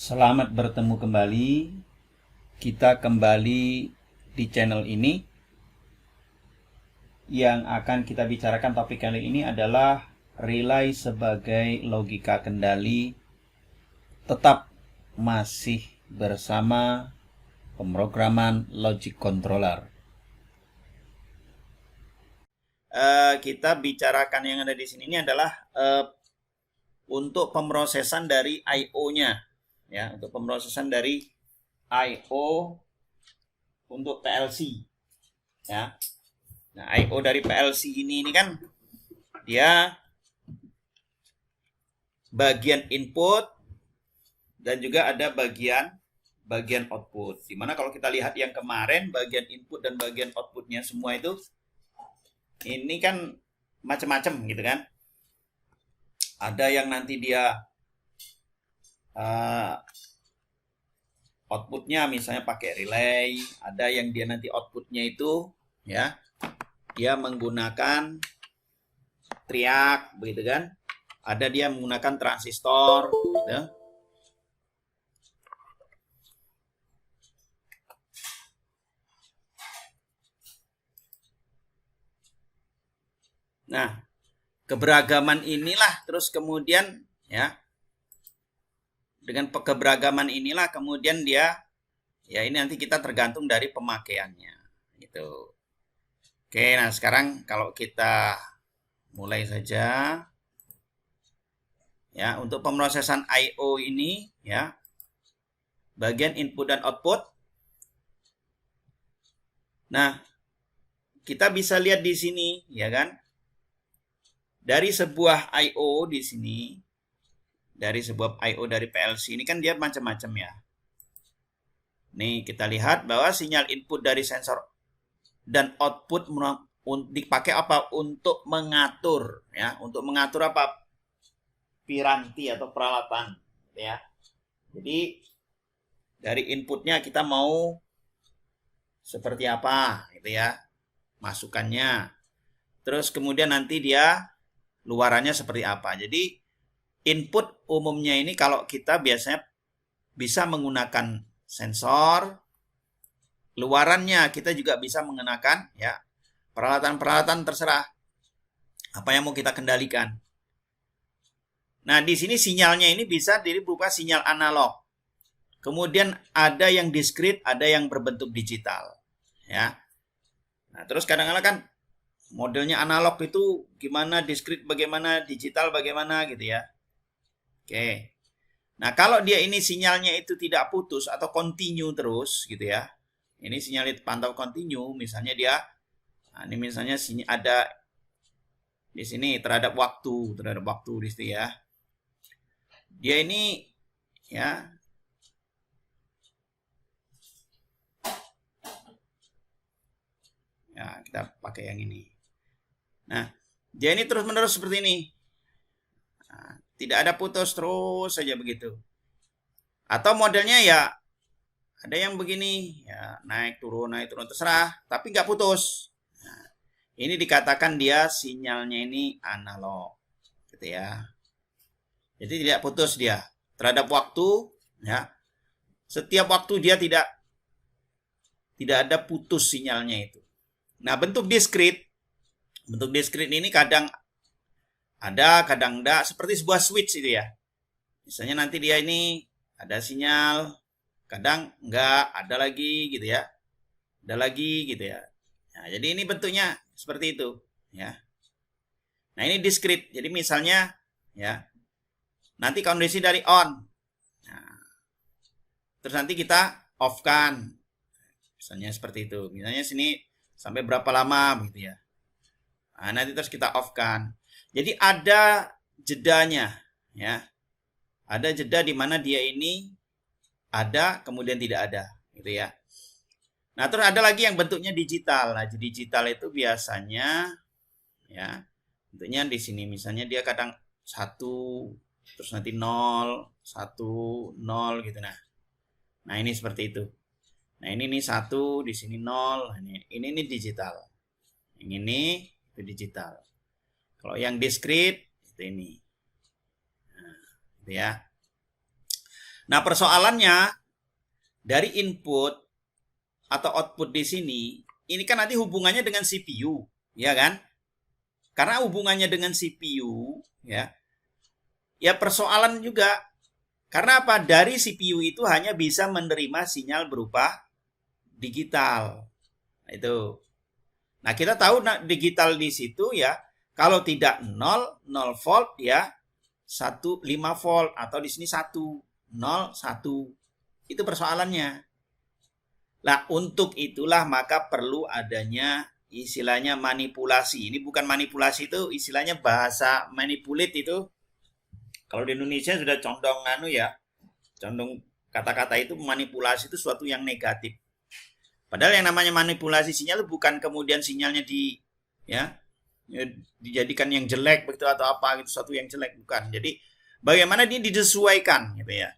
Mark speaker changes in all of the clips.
Speaker 1: Selamat bertemu kembali. Kita kembali di channel ini. Yang akan kita bicarakan topik kali ini adalah relay sebagai logika kendali. Tetap masih bersama pemrograman logic controller. Kita bicarakan yang ada di sini ini adalah untuk pemrosesan dari I/O-nya. Ya, untuk pemrosesan dari I/O untuk PLC. Ya. Nah, I/O dari PLC ini kan dia bagian input dan juga ada bagian output. Dimana kalau kita lihat yang kemarin bagian input dan bagian outputnya semua itu ini kan macam-macam gitu kan. Ada yang nanti dia outputnya misalnya pakai relay, ada yang dia nanti outputnya itu ya dia menggunakan triak begitu kan, ada dia menggunakan transistor gitu. Nah, keberagaman inilah terus kemudian ya dengan keberagaman inilah kemudian dia ya ini nanti kita tergantung dari pemakaiannya gitu. Oke, nah sekarang kalau kita mulai saja ya untuk pemrosesan I/O ini ya bagian input dan output. Nah, kita bisa lihat di sini ya kan. Dari sebuah I/O di sini, dari sebuah I/O dari PLC ini kan dia macam-macam ya. Nih kita lihat bahwa sinyal input dari sensor dan output dipakai apa? Untuk mengatur ya, untuk mengatur apa? Piranti atau peralatan ya. Jadi dari inputnya kita mau seperti apa gitu ya, masukannya. Terus kemudian nanti dia luarannya seperti apa. Jadi input umumnya ini kalau kita biasanya bisa menggunakan sensor, luarannya kita juga bisa menggunakan ya peralatan-peralatan terserah apa yang mau kita kendalikan. Nah, di sini sinyalnya ini bisa berupa sinyal analog. Kemudian ada yang diskrit, ada yang berbentuk digital. Ya. Nah, terus kadang-kadang kan modelnya analog itu gimana, diskrit bagaimana, digital bagaimana gitu ya. Oke. Nah, kalau dia ini sinyalnya itu tidak putus atau continue terus gitu ya. Ini sinyal pantau continue, misalnya dia ini misalnya ada di sini terhadap waktu di situ ya. Dia ini ya kita pakai yang ini. Nah, dia ini terus-menerus seperti ini. Nah, tidak ada putus, terus saja begitu. Atau modelnya ya ada yang begini, ya naik turun terserah, tapi nggak putus. Nah, ini dikatakan dia sinyalnya ini analog, gitu ya. Jadi tidak putus dia terhadap waktu, ya. Setiap waktu dia tidak ada putus sinyalnya itu. Nah, bentuk diskrit ini kadang ada, kadang enggak, seperti sebuah switch itu ya. Misalnya nanti dia ini ada sinyal, kadang enggak, ada lagi gitu ya. Ada lagi gitu ya. Nah, jadi ini bentuknya seperti itu ya. Nah, ini diskrit. Jadi misalnya ya. Nanti kondisi dari on. Nah, terus nanti kita off kan. Misalnya seperti itu. Misalnya sini sampai berapa lama begitu ya. Nah, nanti terus kita off kan. Jadi ada jedanya ya. Ada jeda di mana dia ini ada kemudian tidak ada gitu ya. Nah, terus ada lagi yang bentuknya digital. Nah, digital itu biasanya ya bentuknya di sini misalnya dia kadang 1 terus nanti 0 1 0 gitu. Nah ini seperti itu. Nah ini nih 1 di sini 0. Nah, ini digital. Yang ini itu digital. Kalau yang diskrit itu ini. Nah, gitu ya. Nah, persoalannya dari input atau output di sini, ini kan nanti hubungannya dengan CPU, ya kan? Karena hubungannya dengan CPU, ya persoalan juga. Karena apa? Dari CPU itu hanya bisa menerima sinyal berupa digital. Itu. Nah, kita tahu digital di situ ya, kalau tidak 0 volt ya, 5 volt, atau di sini 1 0 1. Itu persoalannya. Nah, untuk itulah maka perlu adanya istilahnya manipulasi. Ini bukan manipulasi, itu istilahnya bahasa manipulate itu. Kalau di Indonesia sudah condong condong kata-kata itu, manipulasi itu suatu yang negatif. Padahal yang namanya manipulasi sinyal bukan kemudian sinyalnya dijadikan yang jelek begitu atau apa gitu, suatu yang jelek, bukan. Jadi bagaimana dia disesuaikan gitu ya.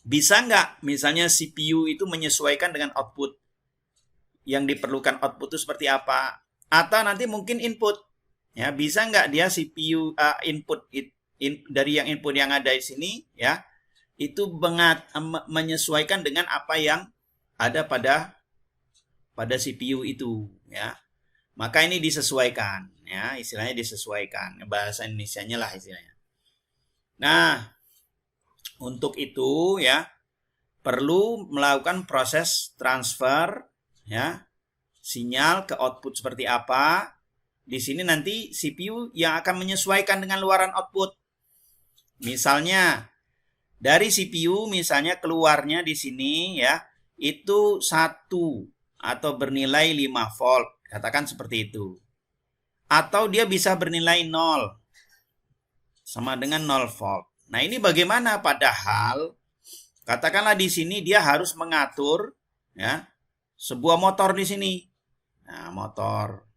Speaker 1: Bisa nggak misalnya CPU itu menyesuaikan dengan output yang diperlukan, output itu seperti apa? Atau nanti mungkin input, ya bisa nggak dia CPU input dari yang input yang ada di sini ya, itu menyesuaikan dengan apa yang ada pada CPU itu ya. Maka ini disesuaikan ya, istilahnya disesuaikan, bahasa Indonesianya lah istilahnya. Nah, untuk itu ya perlu melakukan proses transfer ya, sinyal ke output seperti apa. Di sini nanti CPU yang akan menyesuaikan dengan luaran output. Misalnya dari CPU misalnya keluarnya di sini ya, itu 1 atau bernilai 5 volt, katakan seperti itu. Atau dia bisa bernilai 0, sama dengan 0 volt. Nah, ini bagaimana? Padahal katakanlah di sini dia harus mengatur ya sebuah motor di sini. Nah, motor.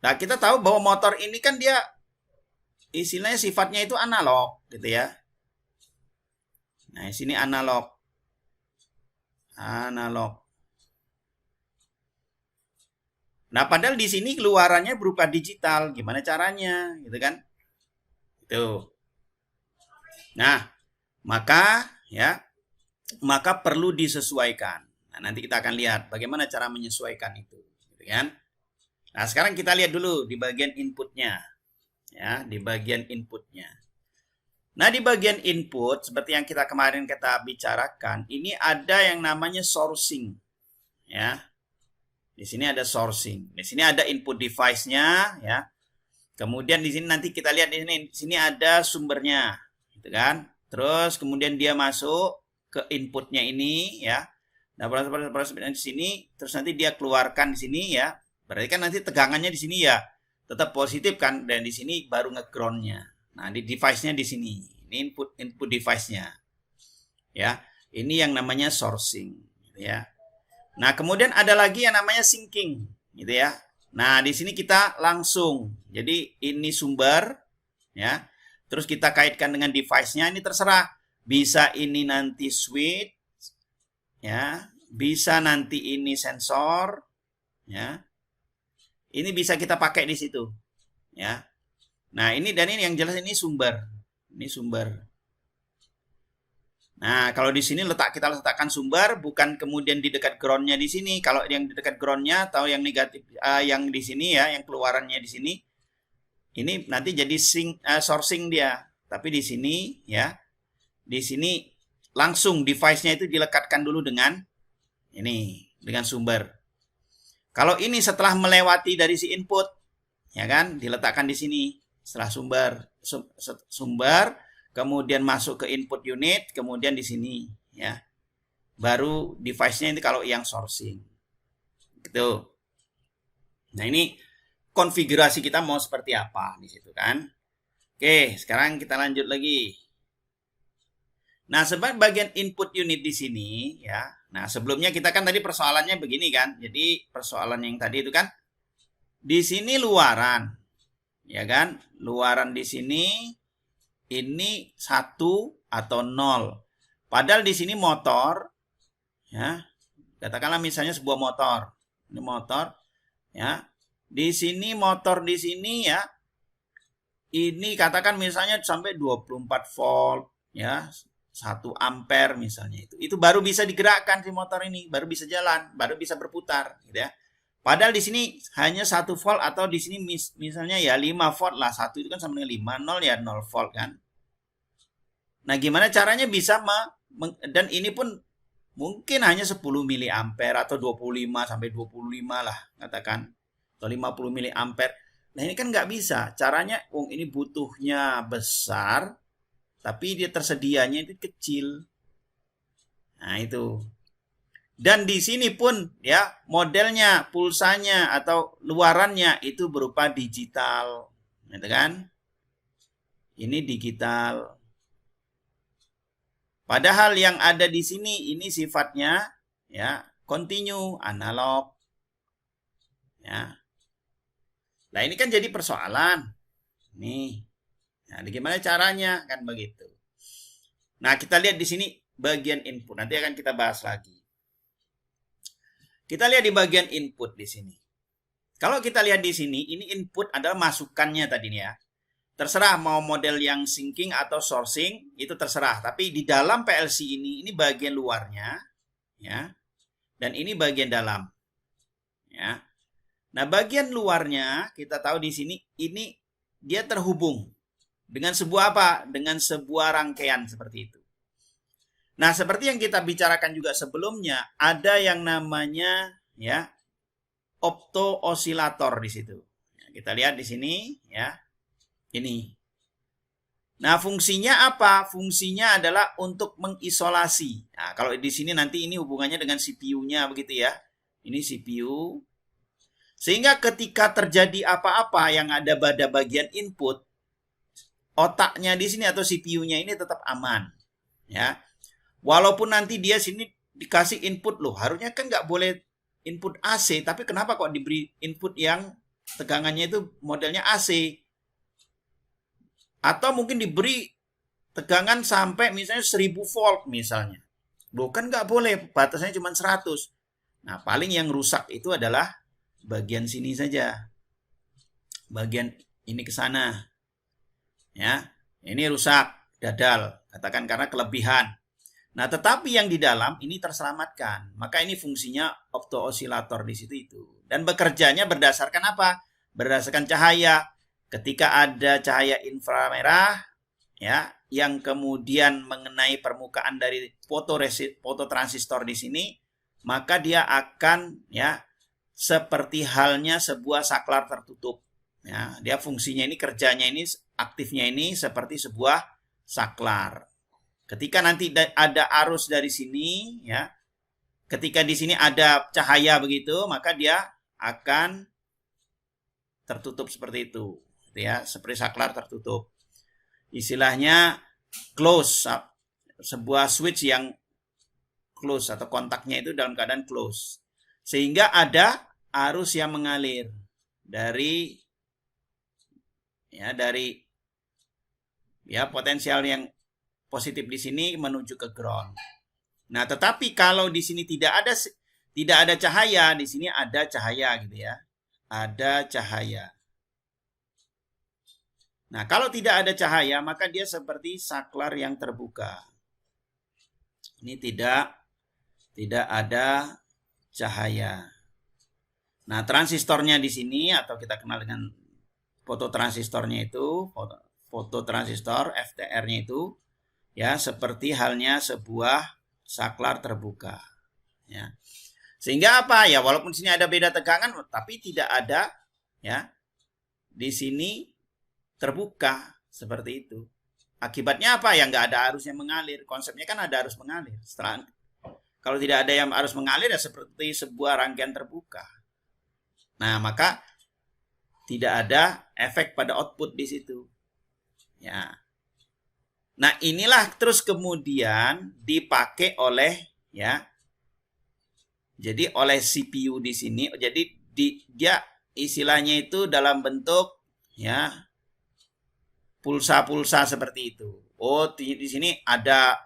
Speaker 1: Nah, kita tahu bahwa motor ini kan dia istilahnya sifatnya itu analog gitu ya. Nah, di sini analog. Nah, padahal di sini keluarannya berupa digital. Gimana caranya? Gitu kan? Itu. Nah, maka perlu disesuaikan. Nah, nanti kita akan lihat bagaimana cara menyesuaikan itu, gitu kan? Nah, sekarang kita lihat dulu di bagian inputnya, ya, di bagian inputnya. Nah, di bagian input seperti yang kemarin kita bicarakan, ini ada yang namanya sourcing, ya. Di sini ada sourcing, di sini ada input device-nya, ya. Kemudian di sini nanti kita lihat di sini ada sumbernya, gitu kan? Terus kemudian dia masuk ke inputnya ini ya. Nah, proses di sini, terus nanti dia keluarkan di sini ya. Berarti kan nanti tegangannya di sini ya tetap positif kan, dan di sini baru nge-ground-nya. Nah, di device-nya di sini. Ini input device-nya. Ya. Ini yang namanya sourcing gitu ya. Nah, kemudian ada lagi yang namanya syncing gitu ya. Nah, di sini kita langsung. Jadi ini sumber ya. Terus kita kaitkan dengan device-nya, ini terserah. Bisa ini nanti switch, ya. Bisa nanti ini sensor, ya. Ini bisa kita pakai di situ, ya. Nah, ini dan ini yang jelas ini sumber. Ini sumber. Nah, kalau di sini kita letakkan sumber, bukan kemudian di dekat ground-nya di sini. Kalau yang di dekat ground-nya atau yang negatif, yang di sini ya, yang keluarannya di sini. Ini nanti jadi sourcing dia, tapi di sini ya, di sini langsung device-nya itu dilekatkan dulu dengan ini, dengan sumber. Kalau ini setelah melewati dari si input, ya kan, diletakkan di sini setelah sumber, kemudian masuk ke input unit, kemudian di sini ya, baru device-nya ini kalau yang sourcing, gitu. Nah, ini konfigurasi kita mau seperti apa di situ kan. Oke, sekarang kita lanjut lagi. Nah, sebagai bagian input unit di sini ya. Nah, sebelumnya kita kan tadi persoalannya begini kan. Jadi persoalan yang tadi itu kan di sini luaran. Ya kan? Luaran di sini ini 1 atau 0. Padahal di sini motor ya. Katakanlah misalnya sebuah motor. Ini motor ya. Di sini motor di sini ya. Ini katakan misalnya sampai 24 volt ya 1 ampere misalnya itu baru bisa digerakkan si motor ini, baru bisa jalan, baru bisa berputar gitu ya. Padahal di sini hanya 1 volt atau di sini misalnya ya 5 volt lah, 1 itu kan sama dengan 5, 0 ya 0 volt kan. Nah, gimana caranya bisa dan ini pun mungkin hanya 10 mili ampere atau 25 sampai 25 lah katakan, atau 50 mili ampere. Nah, ini kan nggak bisa. Caranya ini butuhnya besar tapi dia tersedianya itu kecil. Nah, itu. Dan di sini pun ya modelnya, pulsanya atau luarannya itu berupa digital, gitu kan? Ini digital. Padahal yang ada di sini ini sifatnya ya continue, analog. Ya. Nah, ini kan jadi persoalan. Nih. Nah, gimana caranya? Kan begitu. Nah, kita lihat di sini bagian input. Nanti akan kita bahas lagi. Kita lihat di bagian input di sini. Kalau kita lihat di sini, ini input adalah masukannya tadi nih ya. Terserah mau model yang syncing atau sourcing, itu terserah. Tapi di dalam PLC ini bagian luarnya, ya. Dan ini bagian dalam. Ya. Nah, bagian luarnya, kita tahu di sini, ini dia terhubung. Dengan sebuah apa? Dengan sebuah rangkaian seperti itu. Nah, seperti yang kita bicarakan juga sebelumnya, ada yang namanya ya opto osilator di situ. Ya, kita lihat di sini ya. Ini. Nah, fungsinya apa? Fungsinya adalah untuk mengisolasi. Nah, kalau di sini nanti ini hubungannya dengan CPU-nya begitu ya. Ini CPU. Sehingga ketika terjadi apa-apa yang ada pada bagian input, otaknya di sini atau CPU-nya ini tetap aman. Ya. Walaupun nanti dia sini dikasih input loh, harusnya kan nggak boleh input AC, tapi kenapa kok diberi input yang tegangannya itu modelnya AC? Atau mungkin diberi tegangan sampai misalnya 1000 volt misalnya. Loh kan nggak boleh, batasnya cuma 100. Nah, paling yang rusak itu adalah bagian sini saja. Bagian ini ke sana. Ya, ini rusak, dadal, katakan karena kelebihan. Nah, tetapi yang di dalam ini terselamatkan. Maka ini fungsinya opto osilator di situ itu. Dan bekerjanya berdasarkan apa? Berdasarkan cahaya. Ketika ada cahaya inframerah ya yang kemudian mengenai permukaan dari fototransistor di sini, maka dia akan ya seperti halnya sebuah saklar tertutup. Ya, dia fungsinya ini, kerjanya ini, aktifnya ini seperti sebuah saklar. Ketika nanti ada arus dari sini, ya, ketika di sini ada cahaya begitu, maka dia akan tertutup seperti itu, ya, seperti saklar tertutup. Istilahnya close, sebuah switch yang close atau kontaknya itu dalam keadaan close, sehingga ada arus yang mengalir dari potensial yang positif di sini menuju ke ground. Nah, tetapi kalau di sini tidak ada cahaya, di sini ada cahaya gitu ya. Ada cahaya. Nah, kalau tidak ada cahaya, maka dia seperti saklar yang terbuka. Ini tidak ada cahaya. Nah, transistornya di sini atau kita kenal dengan fototransistornya itu, fototransistor FTR-nya itu ya seperti halnya sebuah saklar terbuka. Ya. Sehingga apa ya, walaupun di sini ada beda tegangan, tapi tidak ada ya di sini terbuka seperti itu. Akibatnya apa? Ya nggak ada arus yang mengalir. Konsepnya kan ada arus mengalir. Kalau tidak ada yang arus mengalir ya seperti sebuah rangkaian terbuka. Nah, maka tidak ada efek pada output di situ. Ya. Nah, inilah terus kemudian dipakai oleh ya. Jadi oleh CPU di sini. Jadi dia istilahnya itu dalam bentuk ya pulsa-pulsa seperti itu. Oh, di sini ada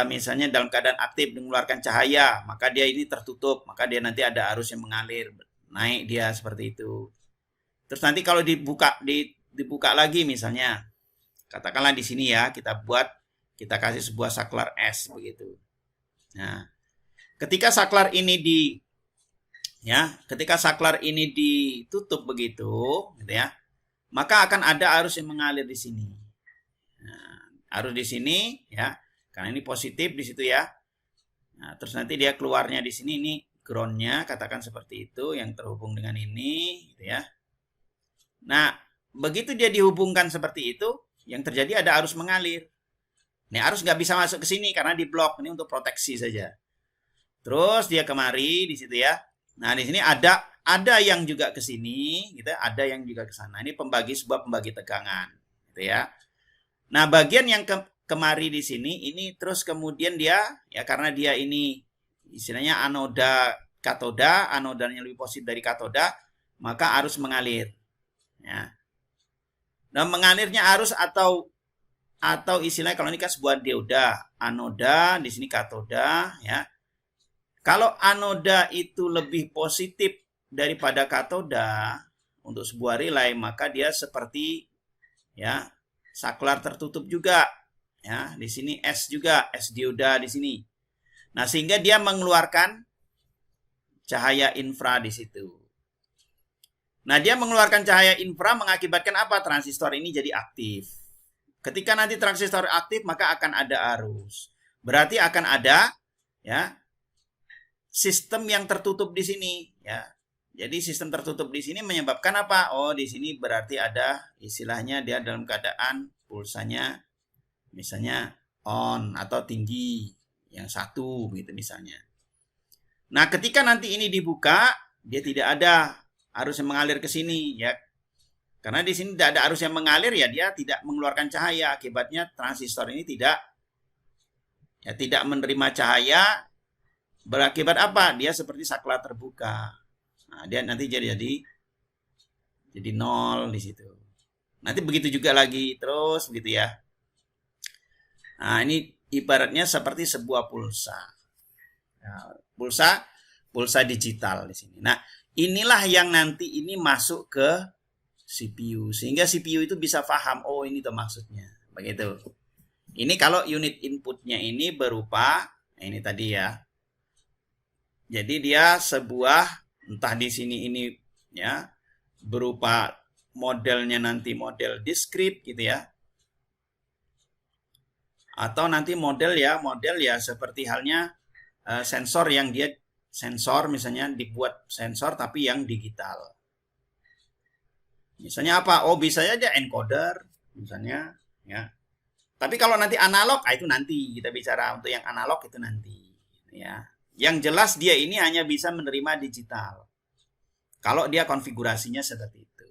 Speaker 1: misalnya dalam keadaan aktif mengeluarkan cahaya, maka dia ini tertutup, maka dia nanti ada arus yang mengalir, naik dia seperti itu. Terus nanti kalau dibuka lagi misalnya, Katakanlah di sini ya, kita kasih sebuah saklar S begitu. Nah, ketika saklar ini ditutup begitu, gitu ya, maka akan ada arus yang mengalir di sini. Nah, arus di sini ya, karena ini positif di situ ya. Nah, terus nanti dia keluarnya di sini, ini groundnya, katakan seperti itu, yang terhubung dengan ini, gitu ya. Nah, begitu dia dihubungkan seperti itu, yang terjadi ada arus mengalir. Ini arus nggak bisa masuk ke sini karena diblok, ini untuk proteksi saja. Terus dia kemari di situ ya. Nah, di sini ada yang juga ke sini, gitu, ada yang juga ke sana. Ini sebuah pembagi tegangan, gitu ya. Nah, bagian yang kemari di sini ini terus kemudian dia ya, karena dia ini istilahnya anoda katoda, anodanya lebih positif dari katoda, maka arus mengalir. Ya. Nah, mengalirnya arus atau istilahnya kalau ini kan sebuah dioda, anoda, di sini katoda, ya. Kalau anoda itu lebih positif daripada katoda untuk sebuah relay, maka dia seperti ya saklar tertutup juga, ya. Di sini S juga, S dioda di sini. Nah, sehingga dia mengeluarkan cahaya infra di situ. Nah, dia mengeluarkan cahaya infra mengakibatkan apa? Transistor ini jadi aktif. Ketika nanti transistor aktif, maka akan ada arus. Berarti akan ada ya sistem yang tertutup di sini, ya. Jadi sistem tertutup di sini menyebabkan apa? Oh, di sini berarti ada istilahnya dia dalam keadaan pulsanya misalnya on atau tinggi, yang satu gitu misalnya. Nah, ketika nanti ini dibuka, dia tidak ada arus yang mengalir ke sini, ya. Karena di sini tidak ada arus yang mengalir, ya dia tidak mengeluarkan cahaya. Akibatnya transistor ini tidak menerima cahaya. Berakibat apa? Dia seperti saklar terbuka. Nah, dia nanti jadi nol di situ. Nanti begitu juga lagi terus gitu ya. Nah, ini ibaratnya seperti sebuah pulsa. Nah, pulsa digital di sini. Nah, inilah yang nanti ini masuk ke CPU, sehingga CPU itu bisa paham, oh ini tuh maksudnya, begitu. Ini kalau unit inputnya ini berupa, ini tadi ya. Jadi dia sebuah, entah di sini ini ya, berupa modelnya nanti model diskrit gitu ya. Atau nanti model ya seperti halnya sensor yang dia misalnya dibuat sensor tapi yang digital. Misalnya apa? Oh, bisa aja encoder misalnya ya. Tapi kalau nanti analog, itu nanti kita bicara untuk yang analog itu nanti ya. Yang jelas dia ini hanya bisa menerima digital. Kalau dia konfigurasinya seperti itu.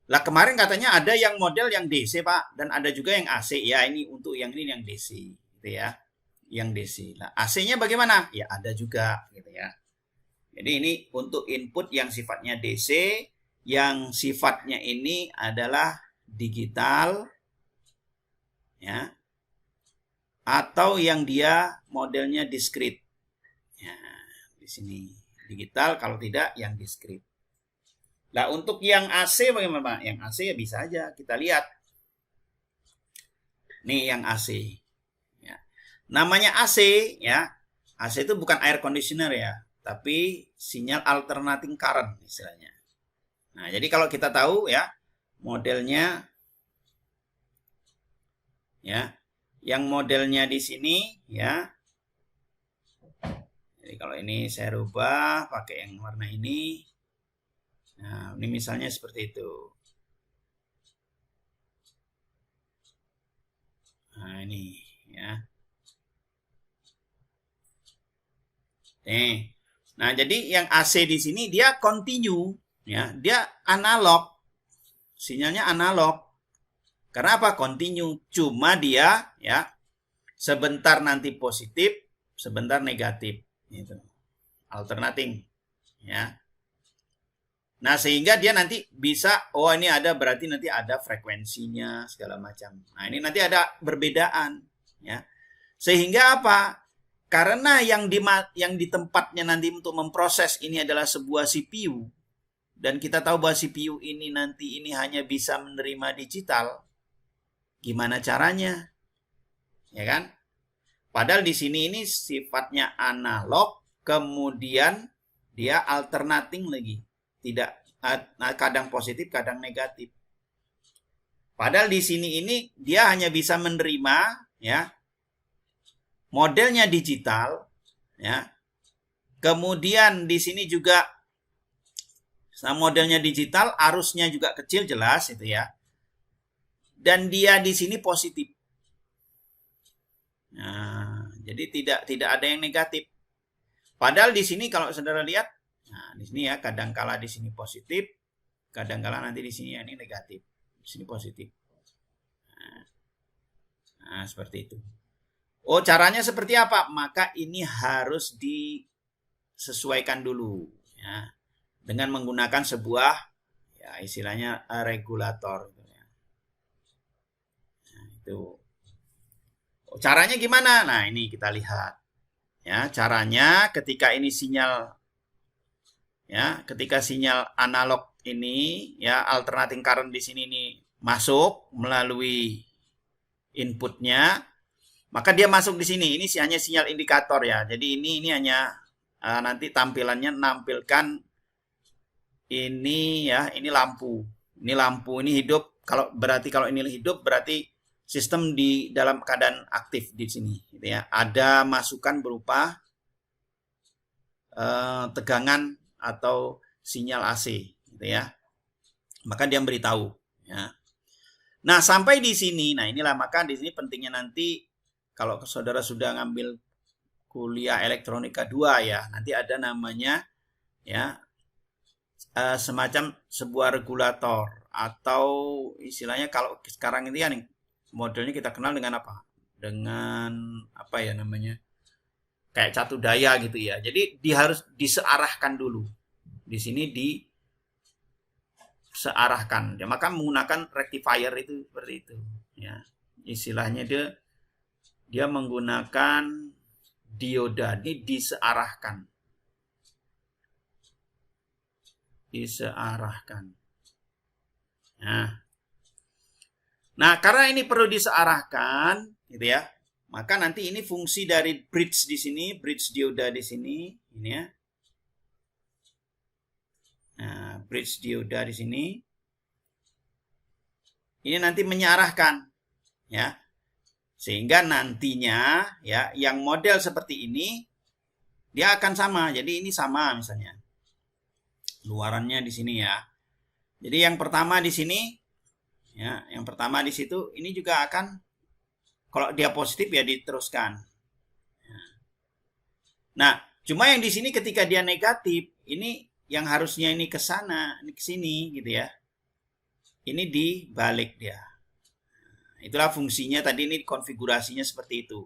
Speaker 1: Lah kemarin katanya ada yang model yang DC, Pak, dan ada juga yang AC. Ya, ini untuk yang ini yang DC gitu ya. Yang DC. Nah, AC-nya bagaimana? Ya, ada juga gitu ya. Jadi ini untuk input yang sifatnya DC, yang sifatnya ini adalah digital ya, atau yang dia modelnya diskrit ya, di sini digital, kalau tidak yang diskrit. Nah, untuk yang AC bagaimana, Pak? Yang AC ya bisa aja kita lihat nih yang AC ya. Namanya AC ya, AC itu bukan air conditioner ya, tapi sinyal alternating current istilahnya. Nah, jadi kalau kita tahu ya modelnya ya, yang modelnya di sini ya. Jadi kalau ini saya rubah pakai yang warna ini. Nah, ini misalnya seperti itu. Nah, ini ya. Nah, jadi yang AC di sini dia continue ya, dia analog. Sinyalnya analog. Karena apa? Continue. Cuma dia ya sebentar nanti positif, sebentar negatif gitu. Alternating ya. Nah, sehingga dia nanti bisa, oh ini ada, berarti nanti ada frekuensinya segala macam. Nah, ini nanti ada perbedaan ya. Sehingga apa? Karena yang di tempatnya nanti untuk memproses ini adalah sebuah CPU, dan kita tahu bahwa CPU ini nanti ini hanya bisa menerima digital. Gimana caranya? Ya kan? Padahal di sini ini sifatnya analog, kemudian dia alternating lagi. Tidak kadang positif, kadang negatif. Padahal di sini ini dia hanya bisa menerima ya modelnya digital ya. Kemudian di sini juga modelnya digital, arusnya juga kecil jelas itu ya. Dan dia di sini positif. Nah, jadi tidak ada yang negatif. Padahal di sini kalau saudara lihat, nah di sini ya kadangkala di sini positif, kadangkala nanti di sini ini negatif. Di sini positif. Nah, seperti itu. Oh, caranya seperti apa? Maka ini harus disesuaikan dulu ya dengan menggunakan sebuah ya istilahnya regulator gitu ya. Nah, itu. Caranya gimana? Nah, ini kita lihat. Ya, caranya ketika ini sinyal ya, ketika sinyal analog ini ya alternating current di sini ini masuk melalui inputnya, maka dia masuk di sini. Ini hanya sinyal indikator ya. Jadi ini hanya nanti tampilannya menampilkan ini ya, ini lampu. Ini lampu ini hidup. Kalau ini hidup berarti sistem di dalam keadaan aktif di sini gitu ya. Ada masukan berupa tegangan atau sinyal AC gitu ya. Maka dia memberitahu ya. Nah, sampai di sini, nah inilah maka di sini pentingnya nanti kalau saudara sudah ngambil kuliah elektronika 2 ya, nanti ada namanya ya semacam sebuah regulator atau istilahnya kalau sekarang ini kan modelnya kita kenal dengan apa? Dengan apa ya namanya? Kayak catu daya gitu ya. Jadi harus disearahkan dulu. Di sini disearahkan. Ya, maka menggunakan rectifier itu seperti itu. Ya, istilahnya dia menggunakan dioda. Ini disearahkan. Disearahkan. Nah, karena ini perlu disearahkan, gitu ya. Maka nanti ini fungsi dari bridge di sini, bridge dioda di sini, ini ya. Nah, bridge dioda di sini. Ini nanti mengarahkan, ya. Sehingga nantinya, ya, yang model seperti ini, dia akan sama. Jadi ini sama misalnya. Luarannya di sini ya. Jadi yang pertama di sini, ya, yang pertama di situ, ini juga akan kalau dia positif ya diteruskan. Nah, cuma yang di sini ketika dia negatif, ini yang harusnya ini ke sana, ini ke sini gitu ya. Ini dibalik dia. Itulah fungsinya tadi ini konfigurasinya seperti itu.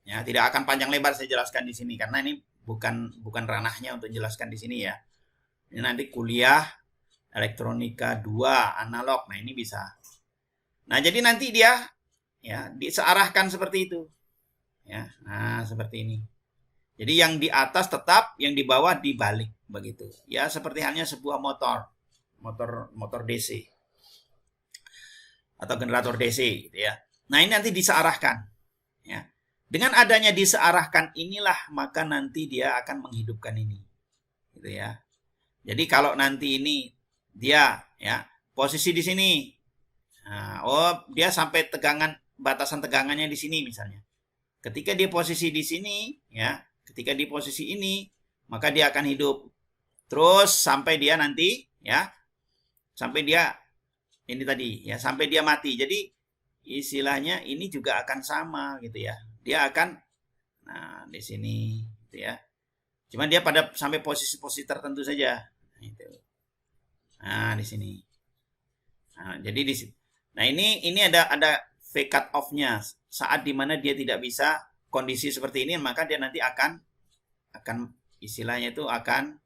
Speaker 1: Ya, tidak akan panjang lebar saya jelaskan di sini karena ini bukan ranahnya untuk jelaskan di sini ya. Ini nanti kuliah elektronika 2 analog. Nah, ini bisa. Nah, jadi nanti dia ya disearahkan seperti itu. Ya. Nah, seperti ini. Jadi yang di atas tetap, yang di bawah dibalik begitu. Ya, seperti halnya sebuah motor DC atau generator DC gitu ya. Nah, ini nanti disearahkan ya. Dengan adanya disearahkan inilah maka nanti dia akan menghidupkan ini. Gitu ya. Jadi kalau nanti ini dia ya posisi di sini. Nah, dia sampai batasan tegangannya di sini misalnya. Ketika dia posisi di sini ya, ketika di posisi ini maka dia akan hidup. Terus sampai dia nanti ya sampai dia ini tadi ya sampai dia mati. Jadi istilahnya ini juga akan sama gitu ya. Dia akan nah di sini gitu ya. Cuma dia pada sampai posisi-posisi tertentu saja. Nah, di sini. Nah, jadi di sini. Nah, ini ada V cut off-nya. Saat dimana dia tidak bisa kondisi seperti ini, maka dia nanti akan istilahnya itu akan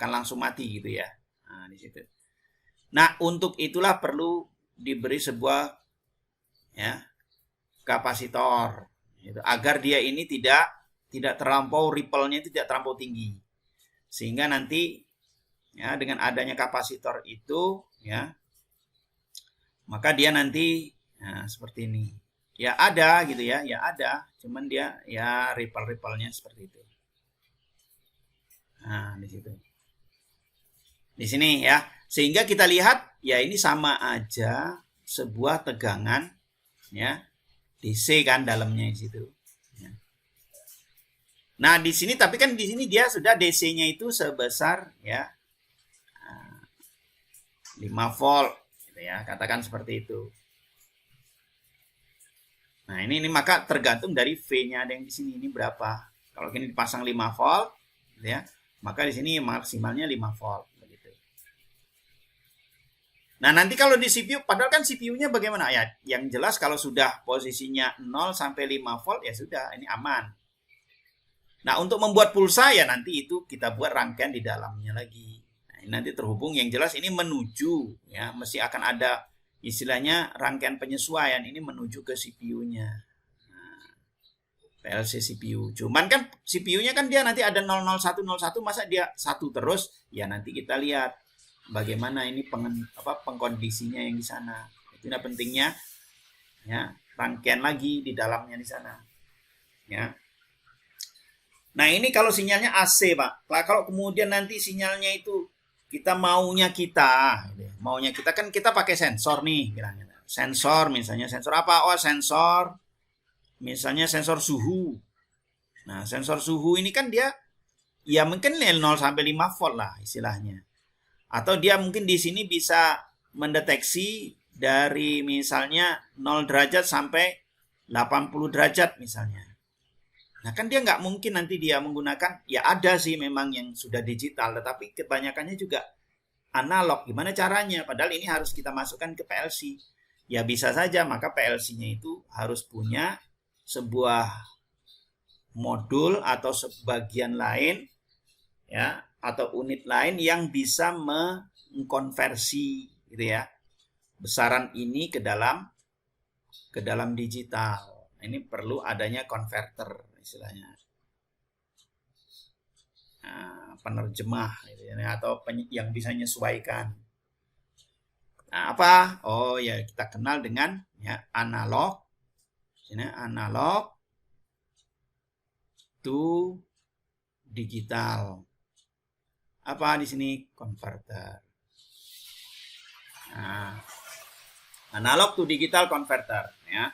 Speaker 1: langsung mati gitu ya. Nah, di situ. Nah, untuk itulah perlu diberi sebuah ya kapasitor gitu, agar dia ini tidak terlampau ripple-nya itu tidak terlampau tinggi. Sehingga nanti ya dengan adanya kapasitor itu ya maka dia nanti Nah, seperti ini. Ya ada gitu ya, ya ada. Cuman dia ya ripple-ripple-nya seperti itu. Nah, di situ. Di sini ya. Sehingga kita lihat ya ini sama aja sebuah tegangan ya. DC kan dalamnya di situ. Ya. Nah, di sini tapi kan di sini dia sudah DC-nya itu sebesar ya 5 volt gitu ya, katakan seperti itu. Nah, ini maka tergantung dari V-nya ada yang di sini ini berapa. Kalau ini dipasang 5 volt gitu ya, maka di sini maksimalnya 5 volt begitu. Nah, nanti kalau di CPU padahal kan CPU-nya bagaimana ya? Yang jelas kalau sudah posisinya 0 sampai 5 volt ya sudah, ini aman. Nah, untuk membuat pulsa ya nanti itu kita buat rangkaian di dalamnya lagi. Nah, ini nanti terhubung yang jelas ini menuju ya, mesti akan ada istilahnya rangkaian penyesuaian ini menuju ke CPU-nya. Nah, PLC CPU. Cuman kan CPU-nya kan dia nanti ada 00101 masa dia satu terus? Ya nanti kita lihat bagaimana ini pengkondisinya yang di sana. Itu pentingnya ya, rangkaian lagi di dalamnya di sana. Ya. Nah, ini kalau sinyalnya AC, Pak. Kalau kemudian nanti sinyalnya itu kita maunya kan kita pakai sensor nih, sensor misalnya sensor apa? Oh, sensor misalnya sensor suhu. Nah, sensor suhu ini kan dia ya mungkin 0 sampai 5 volt lah istilahnya. Atau dia mungkin di sini bisa mendeteksi dari misalnya 0 derajat sampai 80 derajat misalnya. Nah, kan dia nggak mungkin nanti dia menggunakan, ya ada sih memang yang sudah digital, tetapi kebanyakannya juga analog. Gimana caranya? Padahal ini harus kita masukkan ke PLC. Ya bisa saja, maka PLC-nya itu harus punya sebuah modul atau sebagian lain, ya, atau unit lain yang bisa mengkonversi, gitu ya, besaran ini ke dalam digital. Ini perlu adanya konverter istilahnya, nah, penerjemah gitu ya, atau yang bisa menyesuaikan. Nah, apa? Oh ya, kita kenal dengan ya analog. Sini analog to digital. Apa di sini? Converter. Nah, analog to digital converter ya.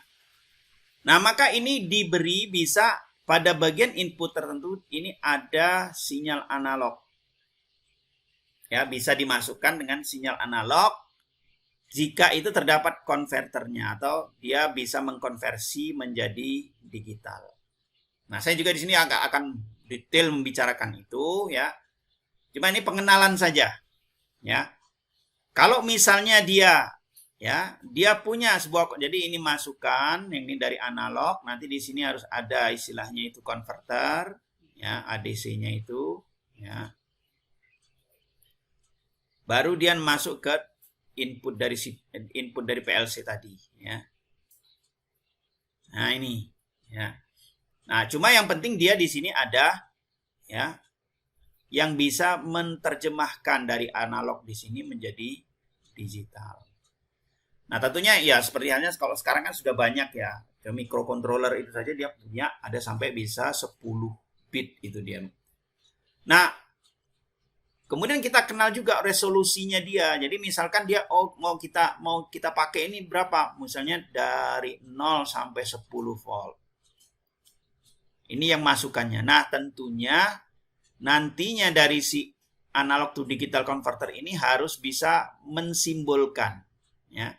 Speaker 1: Nah, maka ini diberi bisa pada bagian input tertentu ini ada sinyal analog. Ya, bisa dimasukkan dengan sinyal analog jika itu terdapat konverternya atau dia bisa mengkonversi menjadi digital. Nah, saya juga di sini agak akan detail membicarakan itu ya. Cuma ini pengenalan saja. Ya. Kalau misalnya dia punya sebuah, jadi ini masukan yang ini dari analog, nanti di sini harus ada istilahnya itu konverter, ya, ADC-nya itu, ya. Baru dia masuk ke input dari PLC tadi, ya. Nah, ini, ya. Nah, cuma yang penting dia di sini ada, ya, yang bisa menerjemahkan dari analog di sini menjadi digital. Nah, tentunya ya seperti halnya kalau sekarang kan sudah banyak ya. Microcontroller itu saja dia punya ada sampai bisa 10 bit itu dia. Nah, kemudian kita kenal juga resolusinya dia. Jadi misalkan dia mau kita pakai ini berapa? Misalnya dari 0 sampai 10 volt. Ini yang masukannya. Nah, tentunya nantinya dari si analog to digital converter ini harus bisa mensimbolkan ya.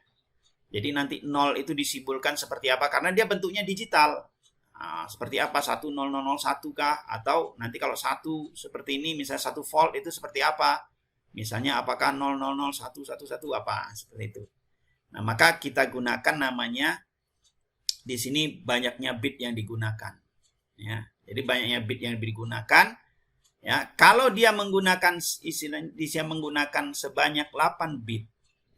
Speaker 1: Jadi nanti 0 itu disimbolkan seperti apa? Karena dia bentuknya digital. Nah, seperti apa? 1001 kah? Atau nanti kalau 1 seperti ini, misalnya 1 volt itu seperti apa? Misalnya apakah 000111 apa? Seperti itu. Nah, maka kita gunakan namanya, di sini banyaknya bit yang digunakan. Ya, jadi banyaknya bit yang digunakan. Ya, kalau dia menggunakan sebanyak 8 bit,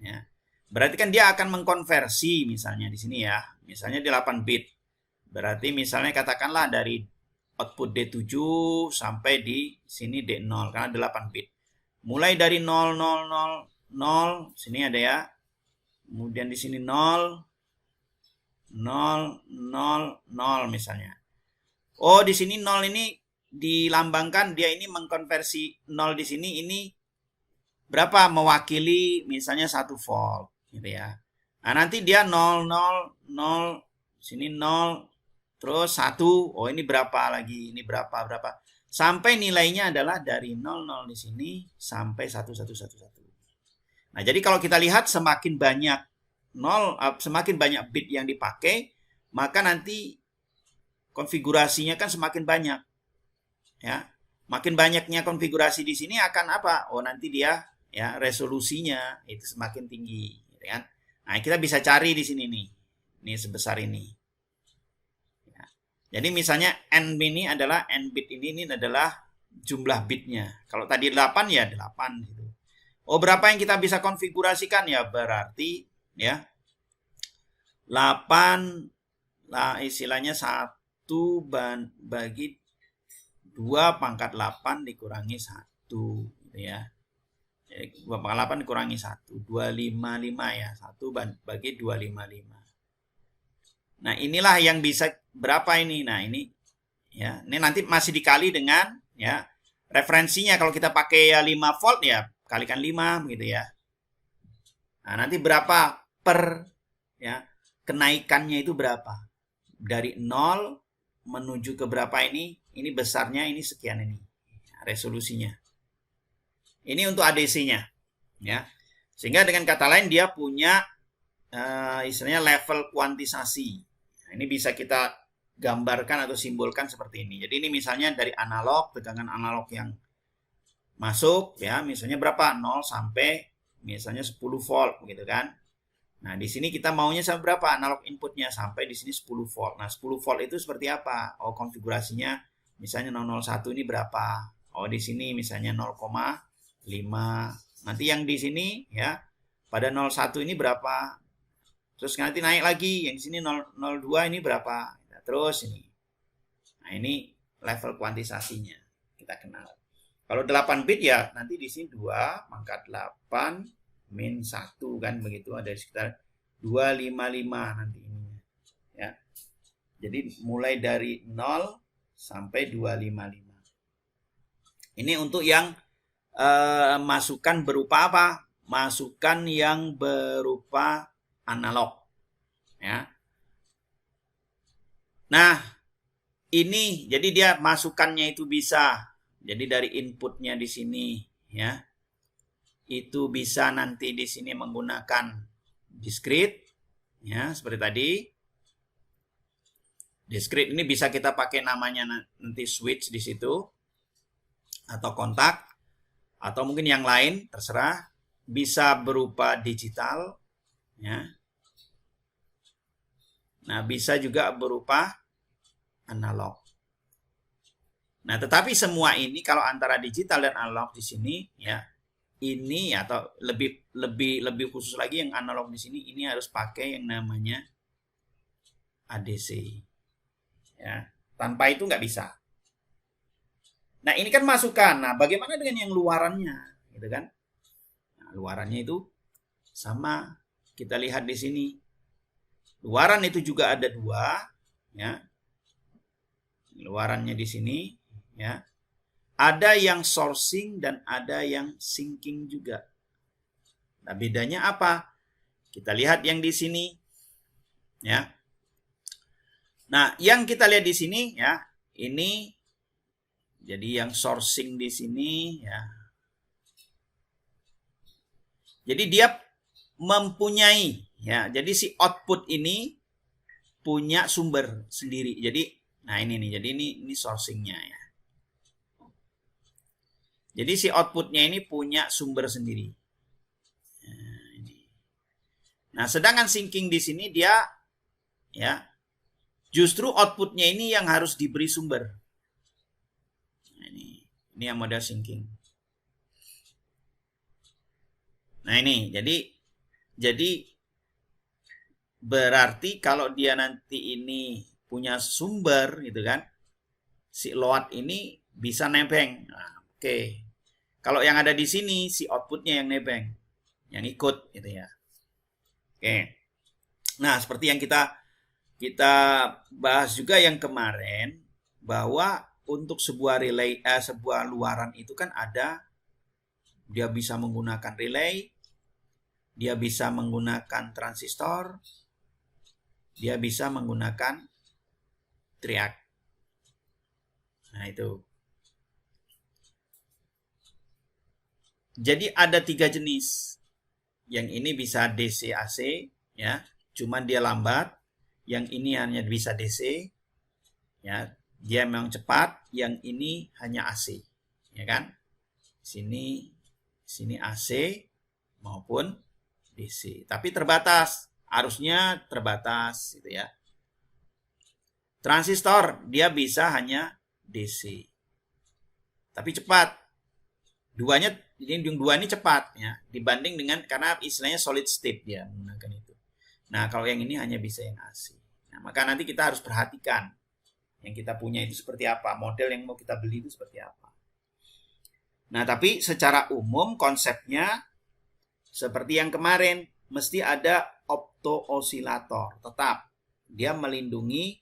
Speaker 1: ya, berarti kan dia akan mengkonversi misalnya di sini ya. Misalnya di 8 bit. Berarti misalnya katakanlah dari output D7 sampai di sini D0 karena 8 bit. Mulai dari 0000 sini ada ya. Kemudian di sini 0 0, 0, 0 misalnya. Oh, di sini 0 ini dilambangkan, dia ini mengkonversi 0 di sini, ini berapa? Mewakili misalnya 1 volt gitu ya. Nah, nanti dia 0, 0, 0, sini 0, terus 1. Oh, ini berapa lagi? Ini berapa? Sampai nilainya adalah dari 0, 0 di sini sampai 1, 1, 1, 1. Nah, jadi kalau kita lihat semakin banyak semakin banyak bit yang dipakai, maka nanti konfigurasinya kan semakin banyak. Ya. Makin banyaknya konfigurasi di sini akan apa? Oh, nanti dia ya resolusinya itu semakin tinggi, gitu kan? Nah, kita bisa cari di sini nih. Ini sebesar ini. Ya. Jadi misalnya n ini adalah n bit ini adalah jumlah bitnya. Kalau tadi 8 ya 8 gitu. Oh, berapa yang kita bisa konfigurasikan ya? Berarti ya 8 lah, istilahnya 1 bagi 2 pangkat 8 dikurangi 1 gitu ya. Jadi 2 pangkat 8 dikurangi 1, 255 ya. 1 bagi 255. Nah, inilah yang bisa berapa ini? Nah, ini ya. Ini nanti masih dikali dengan ya referensinya. Kalau kita pakai ya 5 volt ya kalikan 5 gitu ya. Nah, nanti berapa per ya kenaikannya itu berapa? Dari 0 menuju ke berapa ini? Ini besarnya ini sekian ini. Resolusinya. Ini untuk ADC-nya ya. Sehingga dengan kata lain dia punya istilahnya level kuantisasi. Nah, ini bisa kita gambarkan atau simbolkan seperti ini. Jadi ini misalnya dari analog, tegangan analog yang masuk ya, misalnya berapa? 0 sampai misalnya 10 volt gitu kan. Nah, di sini kita maunya sampai berapa? Analog inputnya sampai di sini 10 volt. Nah, 10 volt itu seperti apa? Oh, konfigurasinya misalnya 001 ini berapa? Oh, di sini misalnya 0,5. Nanti yang di sini ya pada 01 ini berapa? Terus nanti naik lagi yang di sini 002 ini berapa? Nah, terus ini. Nah, ini level kuantisasinya kita kenal. Kalau 8 bit ya nanti di sini 2 pangkat 8 min 1 kan begitu, ada sekitar 255 nanti ini ya. Jadi mulai dari 0 sampai 255. Ini untuk yang masukan berupa apa? Masukan yang berupa analog ya. Nah, ini jadi dia masukannya itu bisa jadi dari inputnya di sini ya. Itu bisa nanti di sini menggunakan discrete ya, seperti tadi. Discrete ini bisa kita pakai namanya nanti switch di situ atau kontak atau mungkin yang lain terserah, bisa berupa digital ya. Nah, bisa juga berupa analog. Nah, tetapi semua ini kalau antara digital dan analog di sini ya, ini atau lebih khusus lagi yang analog di sini ini harus pakai yang namanya ADC. Ya, tanpa itu nggak bisa. Nah, ini kan masukan. Nah, bagaimana dengan yang luarannya, gitu kan? Nah, luarannya itu sama. Kita lihat di sini. Luaran itu juga ada 2, ya. Luarannya di sini, ya. Ada yang sourcing dan ada yang sinking juga. Nah, bedanya apa? Kita lihat yang di sini, ya. Nah, yang kita lihat di sini, ya, ini jadi yang sourcing di sini, ya. Jadi dia mempunyai, ya. Jadi si output ini punya sumber sendiri. Jadi, nah ini nih. Jadi ini sourcingnya, ya. Jadi si outputnya ini punya sumber sendiri. Nah, sedangkan sinking di sini dia, ya, justru outputnya ini yang harus diberi sumber. Nah, ini yang model sinking. Nah, ini jadi berarti kalau dia nanti ini punya sumber gitu kan, si load ini bisa nebeng. Nah, oke. Kalau yang ada di sini si outputnya yang nebeng, yang ikut gitu ya. Oke. Nah, seperti yang kita kita bahas juga yang kemarin bahwa untuk sebuah relay, sebuah luaran itu kan ada, dia bisa menggunakan relay, dia bisa menggunakan transistor, dia bisa menggunakan triac. Nah itu. Jadi ada 3 jenis. Yang ini bisa DC AC, ya, cuman dia lambat. Yang ini hanya bisa DC, ya, dia memang cepat. Yang ini hanya AC, ya kan? Sini AC maupun DC. Tapi terbatas, arusnya terbatas, gitu ya. Transistor dia bisa hanya DC, tapi cepat. Duanya yang dua ini cepat ya dibanding dengan, karena istilahnya solid state dia menggunakan itu. Nah, kalau yang ini hanya bisa yang AC. Nah, maka nanti kita harus perhatikan yang kita punya itu seperti apa, model yang mau kita beli itu seperti apa. Nah, tapi secara umum konsepnya seperti yang kemarin, mesti ada opto-osilator. Tetap dia melindungi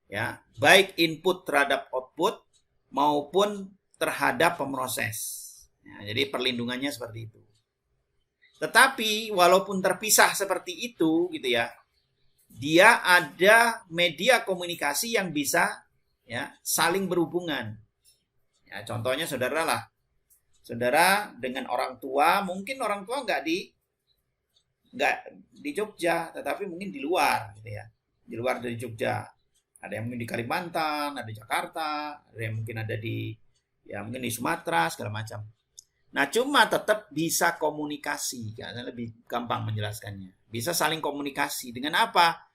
Speaker 1: ya, baik input terhadap output maupun terhadap pemroses. Ya, jadi perlindungannya seperti itu. Tetapi walaupun terpisah seperti itu gitu ya, dia ada media komunikasi yang bisa ya saling berhubungan. Ya, contohnya saudara lah. Saudara dengan orang tua, mungkin orang tua nggak di Jogja, tetapi mungkin di luar gitu ya. Di luar dari Jogja. Ada yang mungkin di Kalimantan, ada di Jakarta, ada yang mungkin ada di mungkin di Sumatera, segala macam. Nah, cuma tetap bisa komunikasi, karena lebih gampang menjelaskannya. Bisa saling komunikasi dengan apa?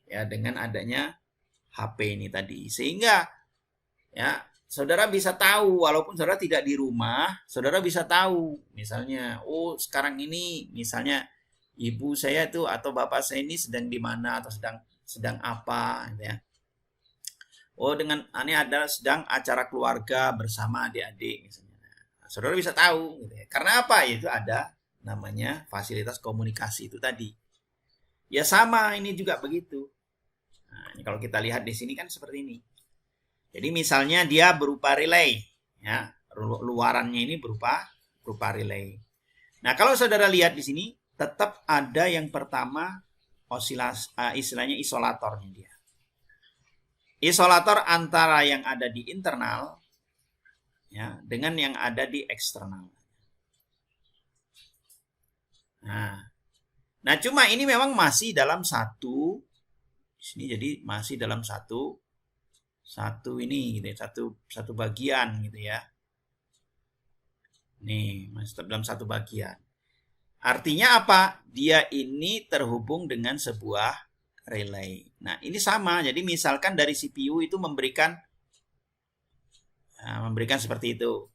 Speaker 1: Ya, dengan adanya HP ini tadi. Sehingga ya, saudara bisa tahu walaupun saudara tidak di rumah, saudara bisa tahu. Misalnya, oh, sekarang ini misalnya ibu saya tuh atau bapak saya ini sedang di mana atau sedang apa gitu ya. Oh, dengan ini ada sedang acara keluarga bersama adik-adik misalnya. Saudara bisa tahu gitu ya. Karena apa? Itu ada namanya fasilitas komunikasi itu tadi. Ya sama ini juga begitu. Nah, ini kalau kita lihat di sini kan seperti ini. Jadi misalnya dia berupa relay, ya, luarannya ini berupa relay. Nah, kalau saudara lihat di sini tetap ada yang pertama istilahnya isolatornya dia. Isolator antara yang ada di internal ya dengan yang ada di eksternal. Nah, cuma ini memang masih dalam satu sini, jadi masih dalam satu ini gitu ya, satu bagian gitu ya. Nih, masih dalam satu bagian. Artinya apa? Dia ini terhubung dengan sebuah relay. Nah, ini sama. Jadi misalkan dari CPU itu memberikan seperti itu